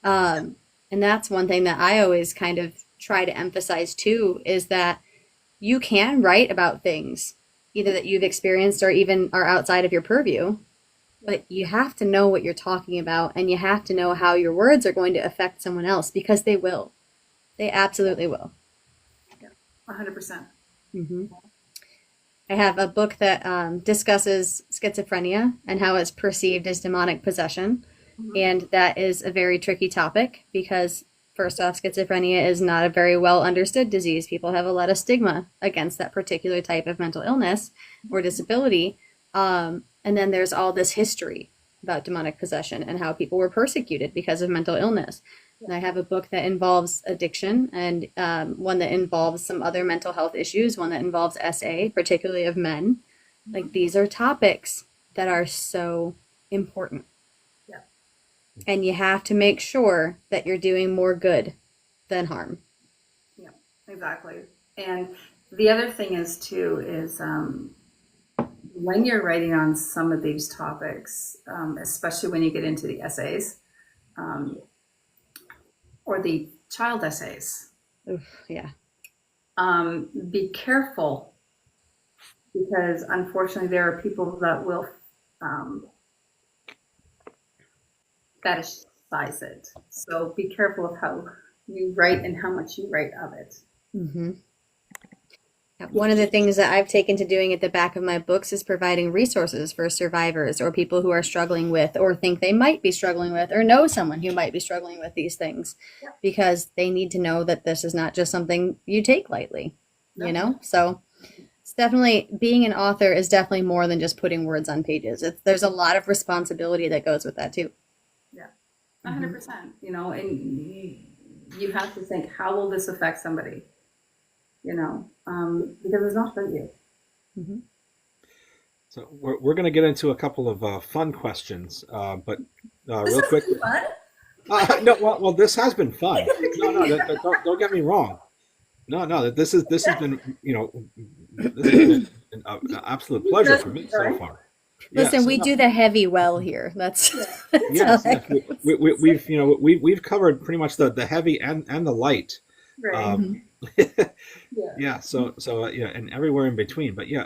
And that's one thing that I always kind of try to emphasize too, is that you can write about things either that you've experienced or even are outside of your purview, but you have to know what you're talking about, and you have to know how your words are going to affect someone else, because they will. They absolutely will. 100%. Mm-hmm. I have a book that discusses schizophrenia and how it's perceived as demonic possession. And that is a very tricky topic because, first off, schizophrenia is not a very well understood disease. People have a lot of stigma against that particular type of mental illness or disability. And then there's all this history about demonic possession and how people were persecuted because of mental illness. And I have a book that involves addiction and one that involves some other mental health issues, one that involves SA, particularly of men. Like, these are topics that are so important. And you have to make sure that you're doing more good than harm. Yeah, exactly. And the other thing is too, is when you're writing on some of these topics, especially when you get into the essays, or the child essays, Oof, yeah. be careful, because unfortunately there are people that will fetishize it. So be careful of how you write and how much you write of it. Mm-hmm. One of the things that I've taken to doing at the back of my books is providing resources for survivors or people who are struggling with or think they might be struggling with or know someone who might be struggling with these things, because they need to know that this is not just something you take lightly, you know? So it's definitely, being an author is definitely more than just putting words on pages. There's a lot of responsibility that goes with that too. Yeah, 100%. You know, and you have to think, how will this affect somebody? You know, because it's not for you. Mm-hmm. So we're going to get into a couple of fun questions, but real quick. No, well, this has been fun. No, don't get me wrong. No, this has been, this has been an absolute pleasure for me so far. Listen, so we no, do the heavy well here. That's, that's how yes, that yes. goes. We've we've covered pretty much the heavy and the light. Right. Um, Yeah. yeah. Yeah, and everywhere in between. But yeah,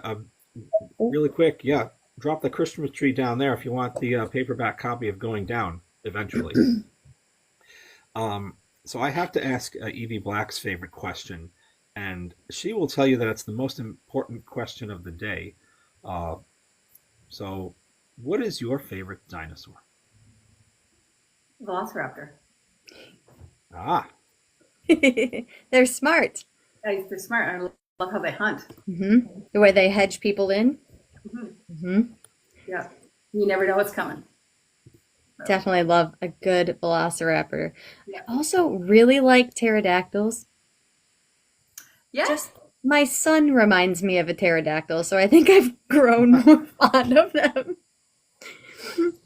really quick, yeah, drop the Christmas tree down there if you want the paperback copy of Going Down eventually. So I have to ask Evie Black's favorite question, and she will tell you that it's the most important question of the day. Uh, so, what is your favorite dinosaur? Velociraptor. Ah, They're smart. They're smart. I love how they hunt. The way they hedge people in. Hmm. Yeah. You never know what's coming. Definitely love a good velociraptor. Yeah. I also really like pterodactyls. Yeah. Just my son reminds me of a pterodactyl, so I think I've grown more fond of them.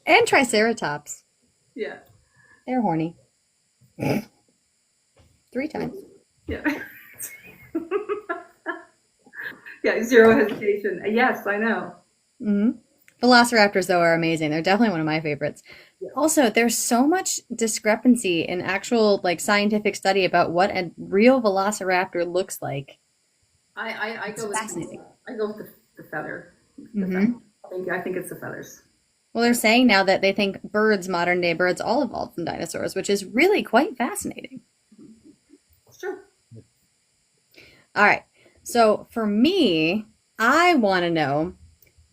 And triceratops. Yeah. They're horny. 3 times. Yeah. Yeah. Zero hesitation. Yes, I know. Velociraptors, though, are amazing. They're definitely one of my favorites. Yeah. Also, there's so much discrepancy in actual like scientific study about what a real velociraptor looks like. I It's go with fascinating. the feather. Mhm. I think it's the feathers. Well, they're saying now that they think birds, modern day birds, all evolved from dinosaurs, which is really quite fascinating. It's true. All right. So for me, I want to know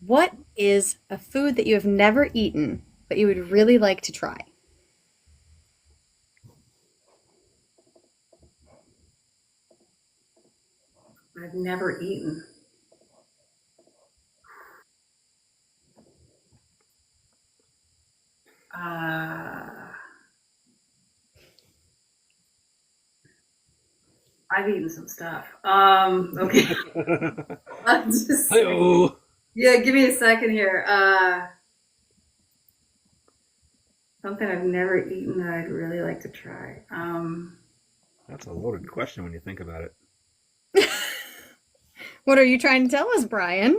what is a food that you have never eaten, but you would really like to try? I've never eaten. I've eaten some stuff. Okay. I'm just, Hi-oh. yeah, give me a second here. Something I've never eaten that I'd really like to try. That's a loaded question when you think about it. What are you trying to tell us, Brian?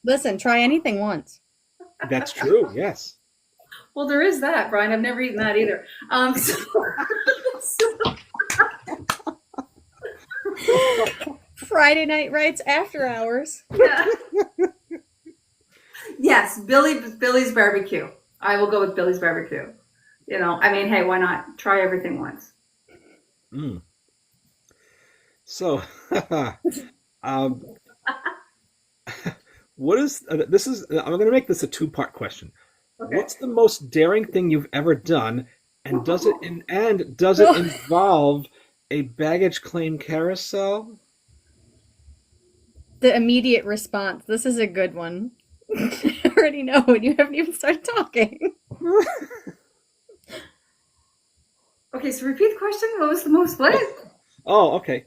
Listen, try anything once. That's true. Yes. Well, there is that, Brian. I've never eaten that either. Friday night rights after hours. Yeah. Yes, Billy's barbecue. I will go with Billy's barbecue. You know, I mean, hey, why not try everything once? Mm. So, um, what is this? Is I'm going to make this a two-part question. Okay. What's the most daring thing you've ever done, and does it involve a baggage claim carousel? The immediate response. This is a good one. I already know, and you haven't even started talking. Okay, so repeat the question. What was the most what? Oh, okay.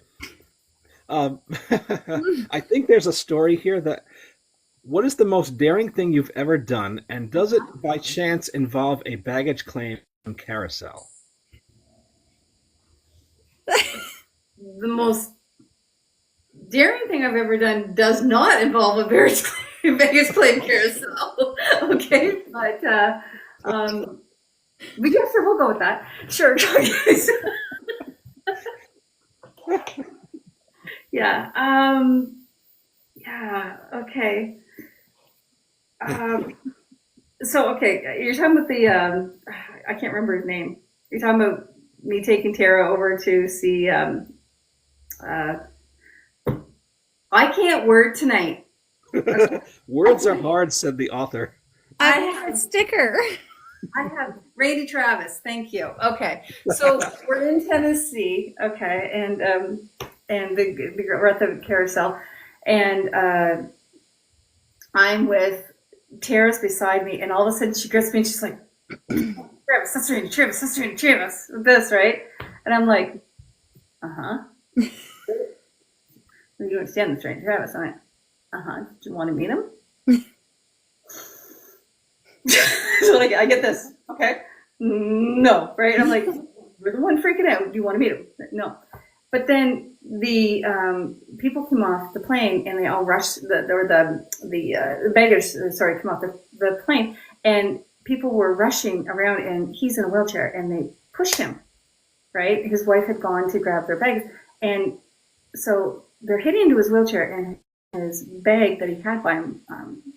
I think there's a story here that what is the most daring thing you've ever done, and does it by chance involve a baggage claim carousel? The most daring thing I've ever done does not involve a Vegas claim carousel. Okay, but we guess we'll go with that. Sure. Yeah. Yeah. Okay. So okay, you're talking about the I can't remember his name. You're talking about me taking Tara over to see I can't word tonight. Words are hard, said the author. I have a sticker. I have Randy Travis. Thank you. Okay, so we're in Tennessee. Okay, and we're at the carousel, and I'm with Tara's beside me, and all of a sudden she grabs me and she's like, "Travis, that's Randy Travis, that's Randy Travis." This right, and I'm like, You understand this, right, Travis? I'm like, do you want to meet him? So like, I get this, okay? No, right? I'm like, you're the one freaking out. Do you want to meet him? No. But then the people came off the plane and they all rushed the baggage, sorry, come off the plane, and people were rushing around, and he's in a wheelchair, and they pushed him, right? His wife had gone to grab their bags, and so they're hitting into his wheelchair, and his bag that he had by him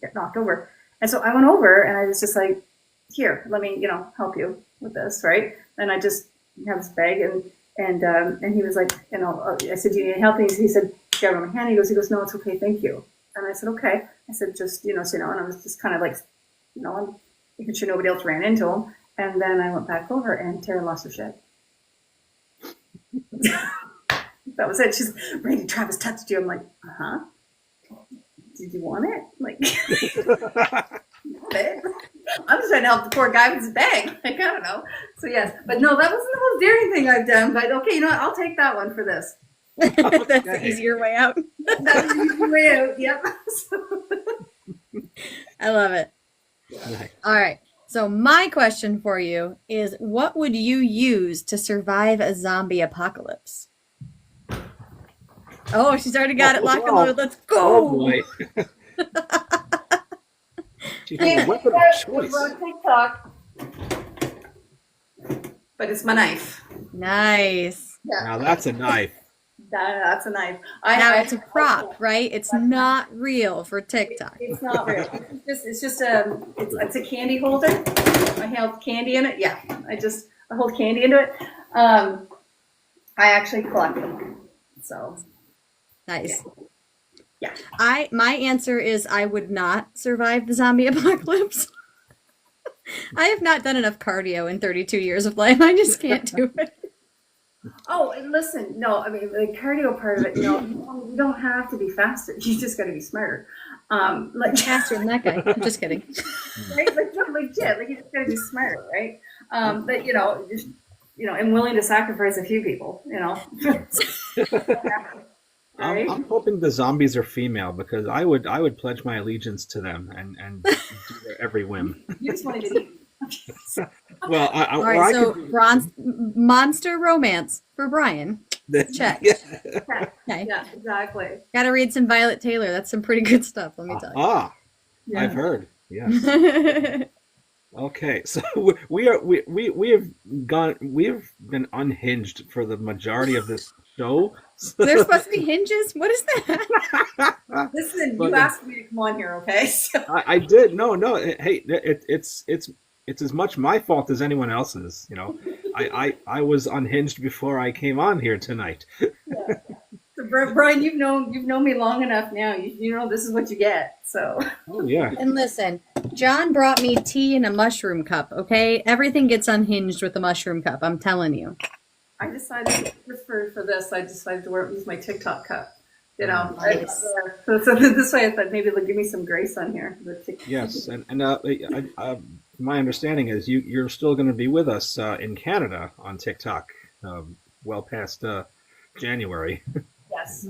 get knocked over. And so I went over, and I was just like, here, let me, help you with this, right? And I just have his bag, and he was like, I said, do you need help? And he said, grab my hand. He goes, no, it's okay, thank you. And I said, okay. I said, just, so and I was just kind of like, I'm making sure nobody else ran into him. And then I went back over, and Tara lost her shit. That was it. She's like, Randy, Travis touched you. I'm like, uh-huh. Did you want it? Like, I'm just trying to help the poor guy with his bag. Like, I don't know. So yes, but no, that wasn't the most daring thing I've done. But okay, you know what? I'll take that one for this. That's the easier way out. That's the easier way out. Yep. I love it. Nice. All right. So my question for you is, what would you use to survive a zombie apocalypse? Oh, she's already got it locked and loaded. Let's go. Oh boy. She's a weapon of choice. TikTok. But it's my knife. Nice. Yeah. Now that's a knife. That's a knife. It's a prop, right? It's not real for TikTok. It's not real. It's just a candy holder. I held candy in it. Yeah, I hold candy into it. I actually collect them. So Nice. yeah. My answer is I would not survive the zombie apocalypse. I have not done enough cardio in 32 years of life. I just can't do it. Oh, and listen, no, I mean the cardio part of it. You don't have to be faster. You just got to be smarter. Like Faster than that guy. I'm just kidding. right? Like legit. Like you just got to be smarter, right? But just I'm willing to sacrifice a few people. Right? I'm hoping the zombies are female, because I would pledge my allegiance to them and do their every whim. You just want to get eaten. Well, All right, so monster romance for Brian. Check. Yeah. Okay. Yeah, exactly. Got to read some Violet Taylor. That's some pretty good stuff, let me tell you. Yeah. I've heard. Yes. Okay, so we have been unhinged for the majority of this show. There's supposed to be hinges? What is that? Listen, But, you asked me to come on here, okay? So. I did. No. Hey, it's as much my fault as anyone else's. I was unhinged before I came on here tonight. Yeah. So, Brian, you've known me long enough now. You know this is what you get. So. Oh yeah. And listen, John brought me tea in a mushroom cup, okay? Everything gets unhinged with the mushroom cup, I'm telling you. I decided for this. I decided to use my TikTok cup. Nice. So this way I thought maybe they'll give me some grace on here. Yes, and my understanding is you're still going to be with us in Canada on TikTok, well past January. Yes.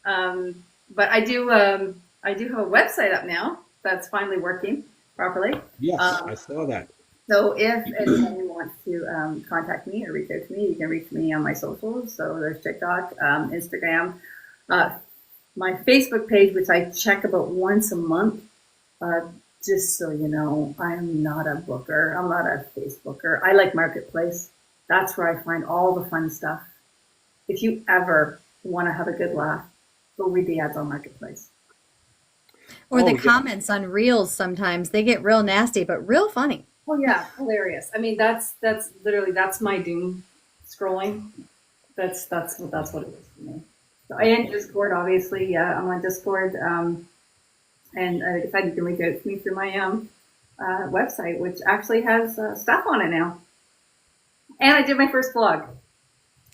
But I do have a website up now that's finally working properly. Yes, I saw that. So if anyone wants to contact me or reach out to me, you can reach me on my socials. So there's TikTok, Instagram, my Facebook page, which I check about once a month. Just so you know, I'm not a booker. I'm not a Facebooker. I like Marketplace. That's where I find all the fun stuff. If you ever want to have a good laugh, go read the ads on Marketplace. Or the comments on Reels sometimes. They get real nasty, but real funny. Oh yeah, hilarious. I mean, that's literally my doom scrolling. That's what it is for me. So I am Discord, obviously. Yeah, I'm on Discord. And like I said, you can reach out to me through my website, which actually has stuff on it now. And I did my first blog.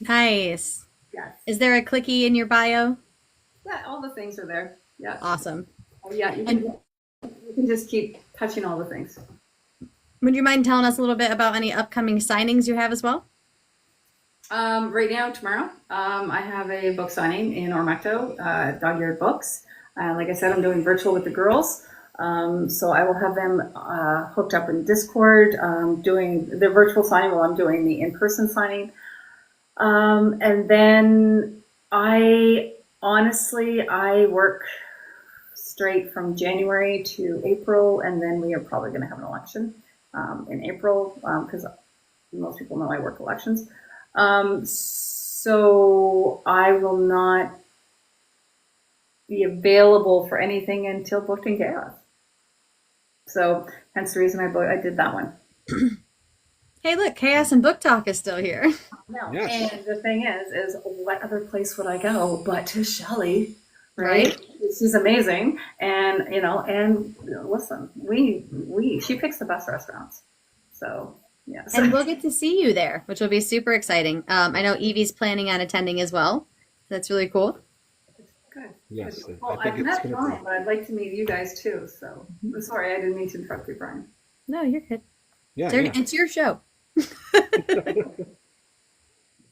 Nice. Yes. Is there a clicky in your bio? Yeah, all the things are there. Yeah. Awesome. Yeah, you can just keep touching all the things. Would you mind telling us a little bit about any upcoming signings you have as well? Right now, tomorrow, I have a book signing in Ormecto, Dog Eared Books. Like I said, I'm doing virtual with the girls. So I will have them hooked up in Discord, doing the virtual signing while I'm doing the in-person signing. And then I Honestly, I work straight from January to April, and then we are probably going to have an election in April because most people know I work elections. So I will not be available for anything until Booked in Chaos. So hence the reason I did that one. Hey, look, Chaos and Book Talk is still here. No. Yes. And the thing is what other place would I go but to Shelley, right? Right. She's amazing, and listen, she picks the best restaurants, so yes. And we'll get to see you there, which will be super exciting. I know Evie's planning on attending as well. That's really cool. Good. Yes, Good. I Well, think I've it's met gonna Brian, be. but I'd like to meet you guys too. So I'm sorry, I didn't mean to interrupt you, Brian. No, you're good. Yeah, It's your show.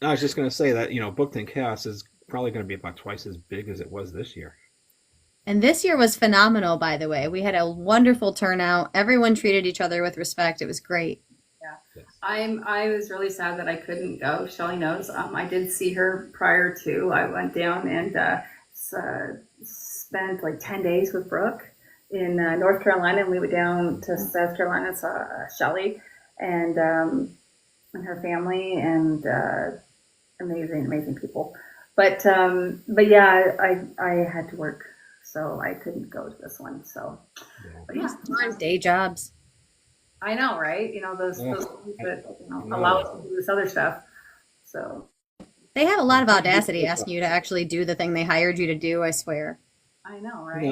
I was just going to say that, Booked in Chaos is probably going to be about twice as big as it was this year. And this year was phenomenal, by the way. We had a wonderful turnout. Everyone treated each other with respect. It was great. Yeah, Yes. I was really sad that I couldn't go. Shelley knows. I did see her prior to. I went down and spent like 10 days with Brooke in North Carolina, and we went down to South Carolina and saw Shelley and her family, and amazing people. But yeah, I had to work, so I couldn't go to this one. So, but yeah, Day jobs. I know, right? Those Yeah. things that know. allow us to do this other stuff. So They have a lot of audacity asking you to actually do the thing they hired you to do, I swear. I know, right? I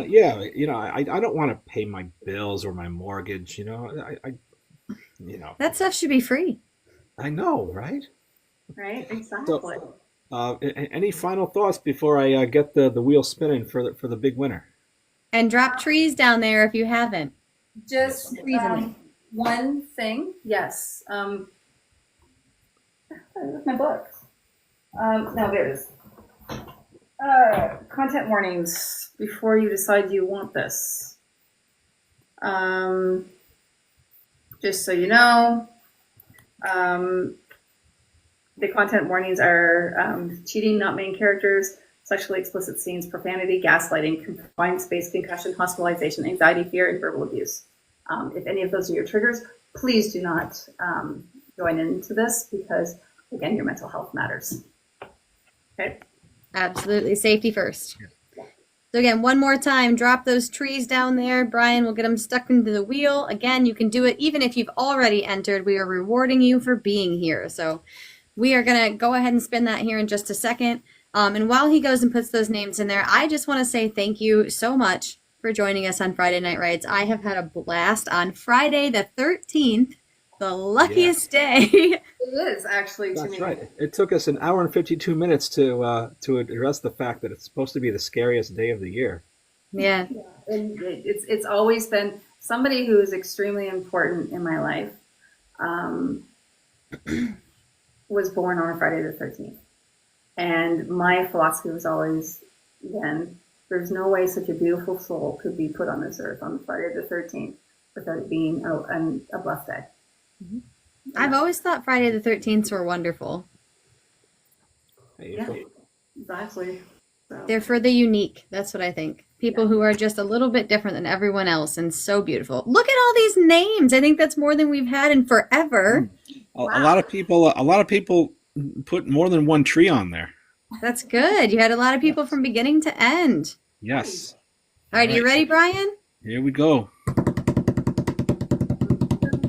don't want to pay my bills or my mortgage. That stuff should be free. I know, right? Right, exactly. Any final thoughts before I get the wheel spinning for the big winner? And drop trees down there if you haven't. Just Reasoning. one thing, yes. Where's my book? No, there it is. Content warnings before you decide you want this. Just so you know, the content warnings are cheating, not main characters, sexually explicit scenes, profanity, gaslighting, confined space, concussion, hospitalization, anxiety, fear, and verbal abuse. If any of those are your triggers, please do not join into this because, again, your mental health matters. Okay? Absolutely. Safety first. So again, one more time, drop those trees down there. Brian will get them stuck into the wheel. Again, you can do it even if you've already entered. We are rewarding you for being here. So we are going to go ahead and spin that here in just a second. And while he goes and puts those names in there, I just want to say thank you so much for joining us on Friday Night Rides. I have had a blast on Friday the 13th, the luckiest day. It is actually to That's me. right. It took us an hour and 52 minutes to address the fact that it's supposed to be the scariest day of the year. Yeah. And it's always been somebody who is extremely important in my life. Was born on a Friday the 13th. And my philosophy was always, then, there's no way such a beautiful soul could be put on this earth on Friday the 13th without it being a blessed day. Mm-hmm. I've always thought Friday the 13th were wonderful. Yeah, exactly. So. They're for the unique. That's what I think. People who are just a little bit different than everyone else and so beautiful. Look at all these names. I think that's more than we've had in forever. Wow. A lot of people put more than one tree on there. That's good. You had a lot of people from beginning to end. Yes. All right, you ready, Brian? Here we go.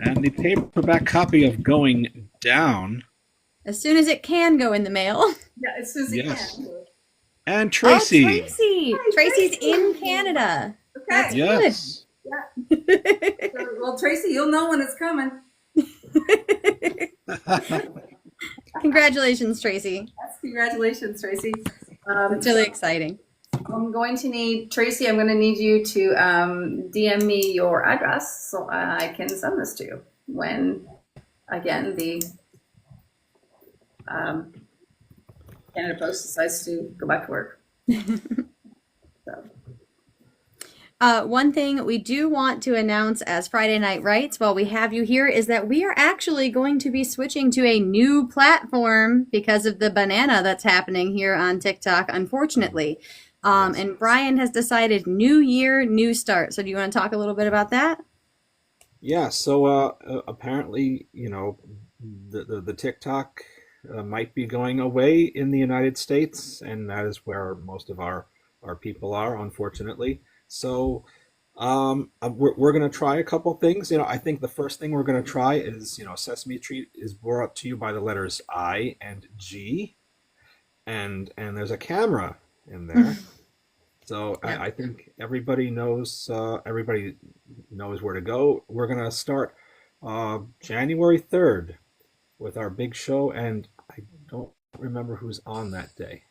And the paperback copy of Going Down. As soon as it can go in the mail. Yeah, as soon as it can. And Tracy. Oh, Tracy. Hi, Tracy's Tracy. in Canada. Okay. That's Yes. good. Well, Tracy, you'll know when it's coming. Congratulations, Tracy. Yes, congratulations, Tracy. It's really exciting. I'm going to need, Tracy, I'm going to need you to DM me your address so I can send this to you when, again, the Canada Post decides to go back to work. So. One thing we do want to announce as Friday Night Writes while we have you here is that we are actually going to be switching to a new platform because of the banana that's happening here on TikTok, unfortunately. And Brian has decided new year, new start. So do you want to talk a little bit about that? Yeah, so apparently, the TikTok might be going away in the United States, and that is where most of our people are, unfortunately. So we're going to try a couple things. I think the first thing we're going to try is, Sesame Street is brought to you by the letters I and G, and there's a camera in there. So Yeah. I think everybody knows where to go. We're gonna start January 3rd with our big show, and I don't remember who's on that day.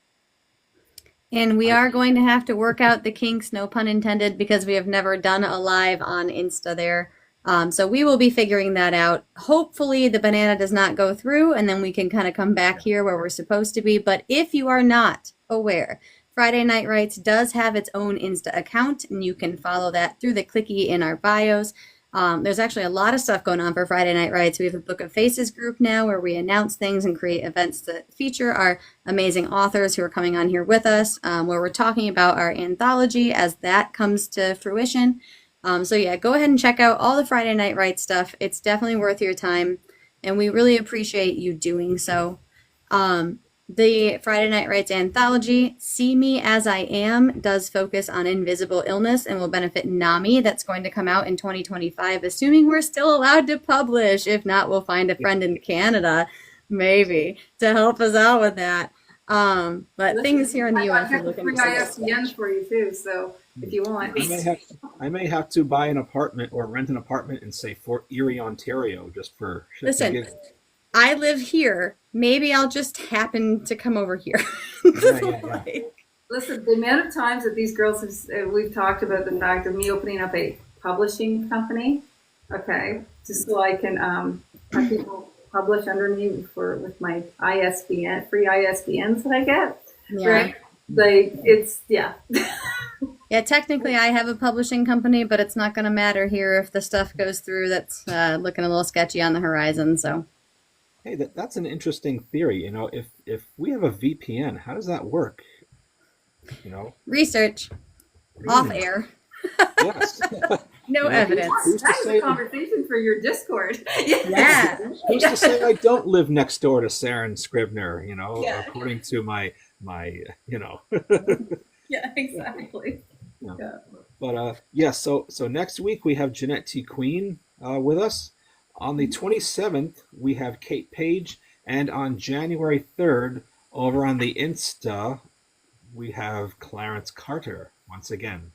And we I are going to have to work out the kinks, no pun intended, because we have never done a live on Insta there. So we will be figuring that out. Hopefully the banana does not go through, and then we can kind of come back here where we're supposed to be. But if you are not aware, Friday Night Writes does have its own Insta account, and you can follow that through the clicky in our bios. There's actually a lot of stuff going on for Friday Night Writes. We have a Book of Faces group now where we announce things and create events that feature our amazing authors who are coming on here with us, where we're talking about our anthology as that comes to fruition. So yeah, go ahead and check out all the Friday Night Writes stuff. It's definitely worth your time, and we really appreciate you doing so. The Friday Night Writes anthology, See Me As I Am, does focus on invisible illness and will benefit NAMI. That's going to come out in 2025, assuming we're still allowed to publish. If not, we'll find a friend in Canada, maybe, to help us out with that. But things here in the US are looking free ISBN for you too, so if you want. I may have to buy an apartment or rent an apartment in, say, Fort Erie, Ontario, just for shits and Listen, giggles. I live here. Maybe I'll just happen to come over here. Yeah. Listen, the amount of times that these girls have, we've talked about the fact of me opening up a publishing company, okay, just so I can have people publish under me with my ISBN, free ISBNs that I get, Yeah. right? Like, it's, yeah. Yeah, technically I have a publishing company, but it's not going to matter here if the stuff goes through that's looking a little sketchy on the horizon. So, Hey, that's an interesting theory. If we have a VPN, how does that work? research off Mm, air, yes. no Who's evidence. to That was say? a conversation for your Discord. Yeah. Who's to say I don't live next door to Sarren Scribner? Yeah. According to my. Yeah, exactly. Yeah. Yeah. But yeah. So next week we have Jeanette T. Queen with us. On the 27th we have Kate Page, and on January 3rd over on the Insta we have Clarence Carter once again.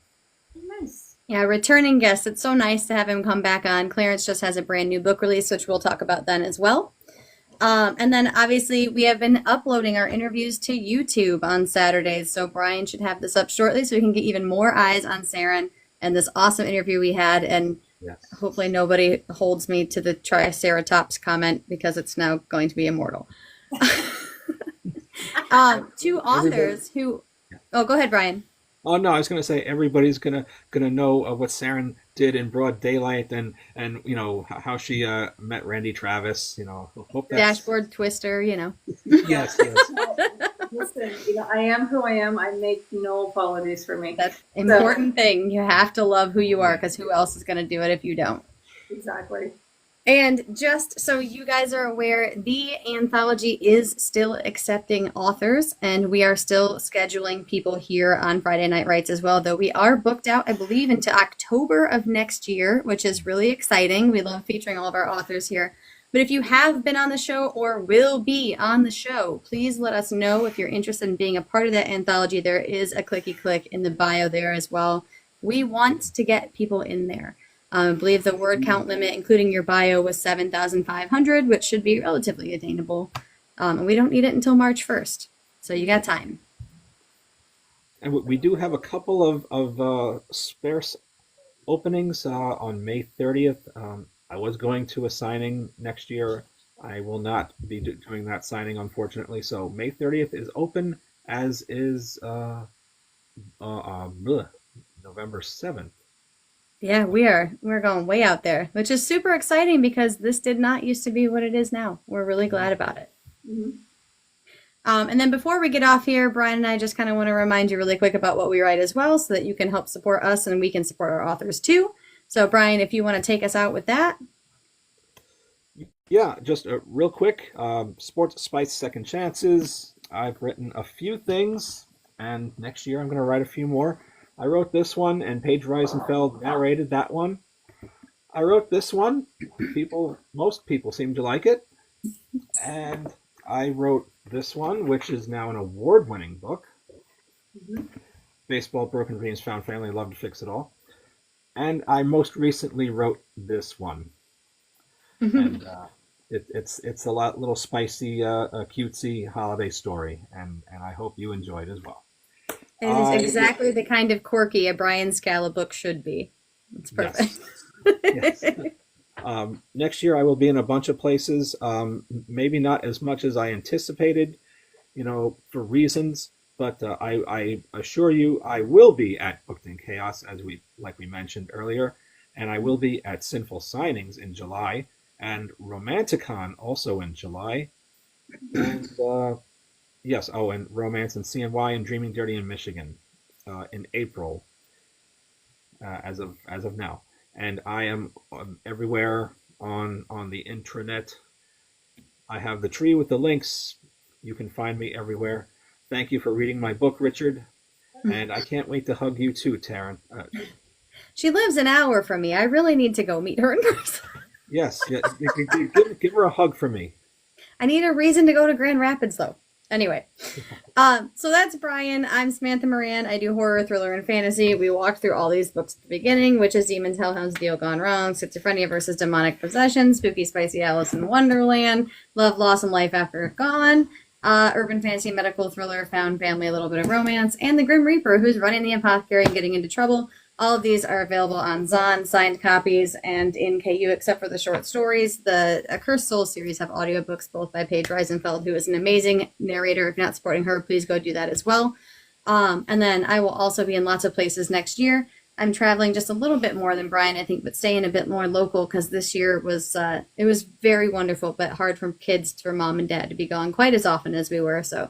Nice. Yeah, returning guest. It's so nice to have him come back on. Clarence just has a brand new book release, which we'll talk about then as well. And then obviously we have been uploading our interviews to YouTube on Saturdays. So Brian should have this up shortly so we can get even more eyes on Sarren and this awesome interview we had. And Yes. hopefully nobody holds me to the Triceratops comment because it's now going to be immortal. Two authors who, oh, go ahead, Brian. Oh no, I was gonna say everybody's gonna know what Sarren did in broad daylight, and how she met Randy Travis. Hope that's Dashboard twister, yes. Listen, I am who I am. I make no apologies for me. That's important thing. You have to love who you are because who else is going to do it if you don't? Exactly. And just so you guys are aware, the anthology is still accepting authors, and we are still scheduling people here on Friday Night Writes as well, though we are booked out, I believe, into October of next year, which is really exciting. We love featuring all of our authors here. But if you have been on the show or will be on the show, please let us know if you're interested in being a part of that anthology. There is a clicky click in the bio there as well. We want to get people in there. I believe the word count limit, including your bio, was 7,500, which should be relatively attainable. And we don't need it until March 1st. So you got time. And we do have a couple of spare openings on May 30th. I was going to a signing next year. I will not be doing that signing, unfortunately. So May 30th is open, as is November 7th. Yeah, we are. We're going way out there, which is super exciting because this did not used to be what it is now. We're really glad about it. Mhm. And then before we get off here, Brian and I just kind of want to remind you really quick about what we write as well so that you can help support us and we can support our authors too. So, Brian, if you want to take us out with that. Yeah, just real quick. Sports Spice Second Chances. I've written a few things, and next year I'm going to write a few more. I wrote this one, and Paige Reisenfeld narrated that one. I wrote this one. Most people seem to like it. And I wrote this one, which is now an award-winning book. Baseball, Broken Dreams, Found Family, Love to Fix It All. And I most recently wrote this one. And it's a little spicy, a cutesy holiday story, and I hope you enjoy it as well. It is exactly the kind of quirky a Brian Scala book should be. It's perfect. Yes. Yes. Next year I will be in a bunch of places. Maybe not as much as I anticipated, for reasons. But I assure you, I will be at Booked in Chaos, like we mentioned earlier, and I will be at Sinful Signings in July, and Romanticon also in July, and yes, and Romance and CNY and Dreaming Dirty in Michigan in April, as of now, and I am everywhere on the intranet. I have the tree with the links. You can find me everywhere. Thank you for reading my book, Richard, and I can't wait to hug you too, Taryn. She lives an hour from me. I really need to go meet her in person. Yes, give her a hug for me. I need a reason to go to Grand Rapids, though. Anyway, so that's Brian. I'm Samantha Moran. I do horror, thriller, and fantasy. We walked through all these books at the beginning, which is Demons, Hellhounds, Deal Gone Wrong, Schizophrenia versus Demonic Possession, Spooky Spicy Alice in Wonderland, Love, Loss, and Life After Gone, urban fantasy, medical thriller, found family, a little bit of romance, and the Grim Reaper, who's running the apothecary and getting into trouble. All of these are available on Zon, signed copies, and in KU, except for the short stories. The A Cursed Soul series have audiobooks, both by Paige Reisenfeld, who is an amazing narrator. If you're not supporting her, please go do that as well. And then I will also be in lots of places next year. I'm traveling just a little bit more than Brian, I think, but staying a bit more local because this year was it was very wonderful, but hard for kids, for mom and dad to be gone quite as often as we were. So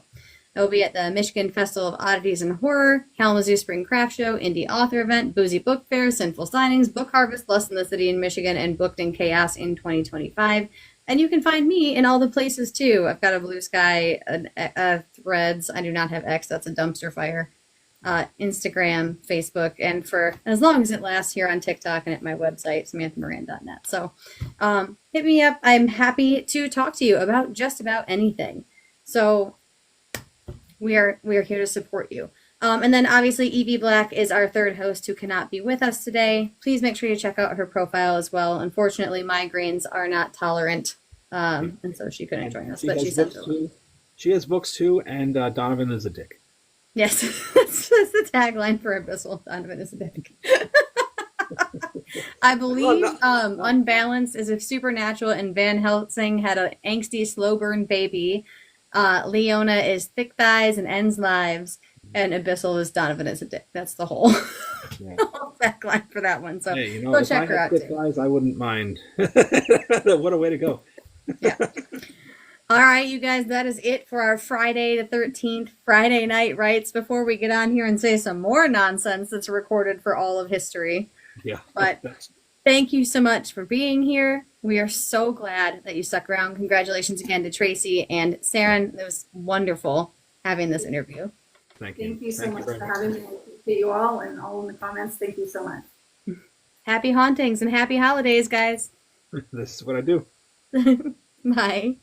I will be at the Michigan Festival of Oddities and Horror, Kalamazoo Spring Craft Show, Indie Author Event, Boozy Book Fair, Sinful Signings, Book Harvest, Lust in the City in Michigan, and Booked in Chaos in 2025. And you can find me in all the places too. I've got a Blue Sky, a Threads. I do not have X. That's a dumpster fire. Instagram, Facebook, and for as long as it lasts, here on TikTok and at my website, samanthamoran.net. So hit me up. I'm happy to talk to you about just about anything. So we are here to support you. And then obviously Evie Black is our third host who cannot be with us today. Please make sure you check out her profile as well. Unfortunately, migraines are not tolerant, and so she couldn't join us. But she sent it. She has books too, and Donovan is a dick. Yes, that's the tagline for Abyssal. Donovan is a dick. I believe Unbalanced is if Supernatural and Van Helsing had an angsty slow burn baby. Leona is thick thighs and ends lives, and Abyssal is Donovan is a dick. That's the whole, whole backline for that one. So hey, go check her out thick too. thighs, I wouldn't mind. What a way to go! Yeah. All right, you guys, that is it for our Friday the 13th Friday Night Writes. Before we get on here and say some more nonsense that's recorded for all of history. Yeah. But thank you so much for being here. We are so glad that you stuck around. Congratulations again to Tracy and Sarren. It was wonderful having this interview. Thank you. Thank you so much for having me. To you all and all in the comments. Thank you so much. Happy hauntings and happy holidays, guys. This is what I do. Bye.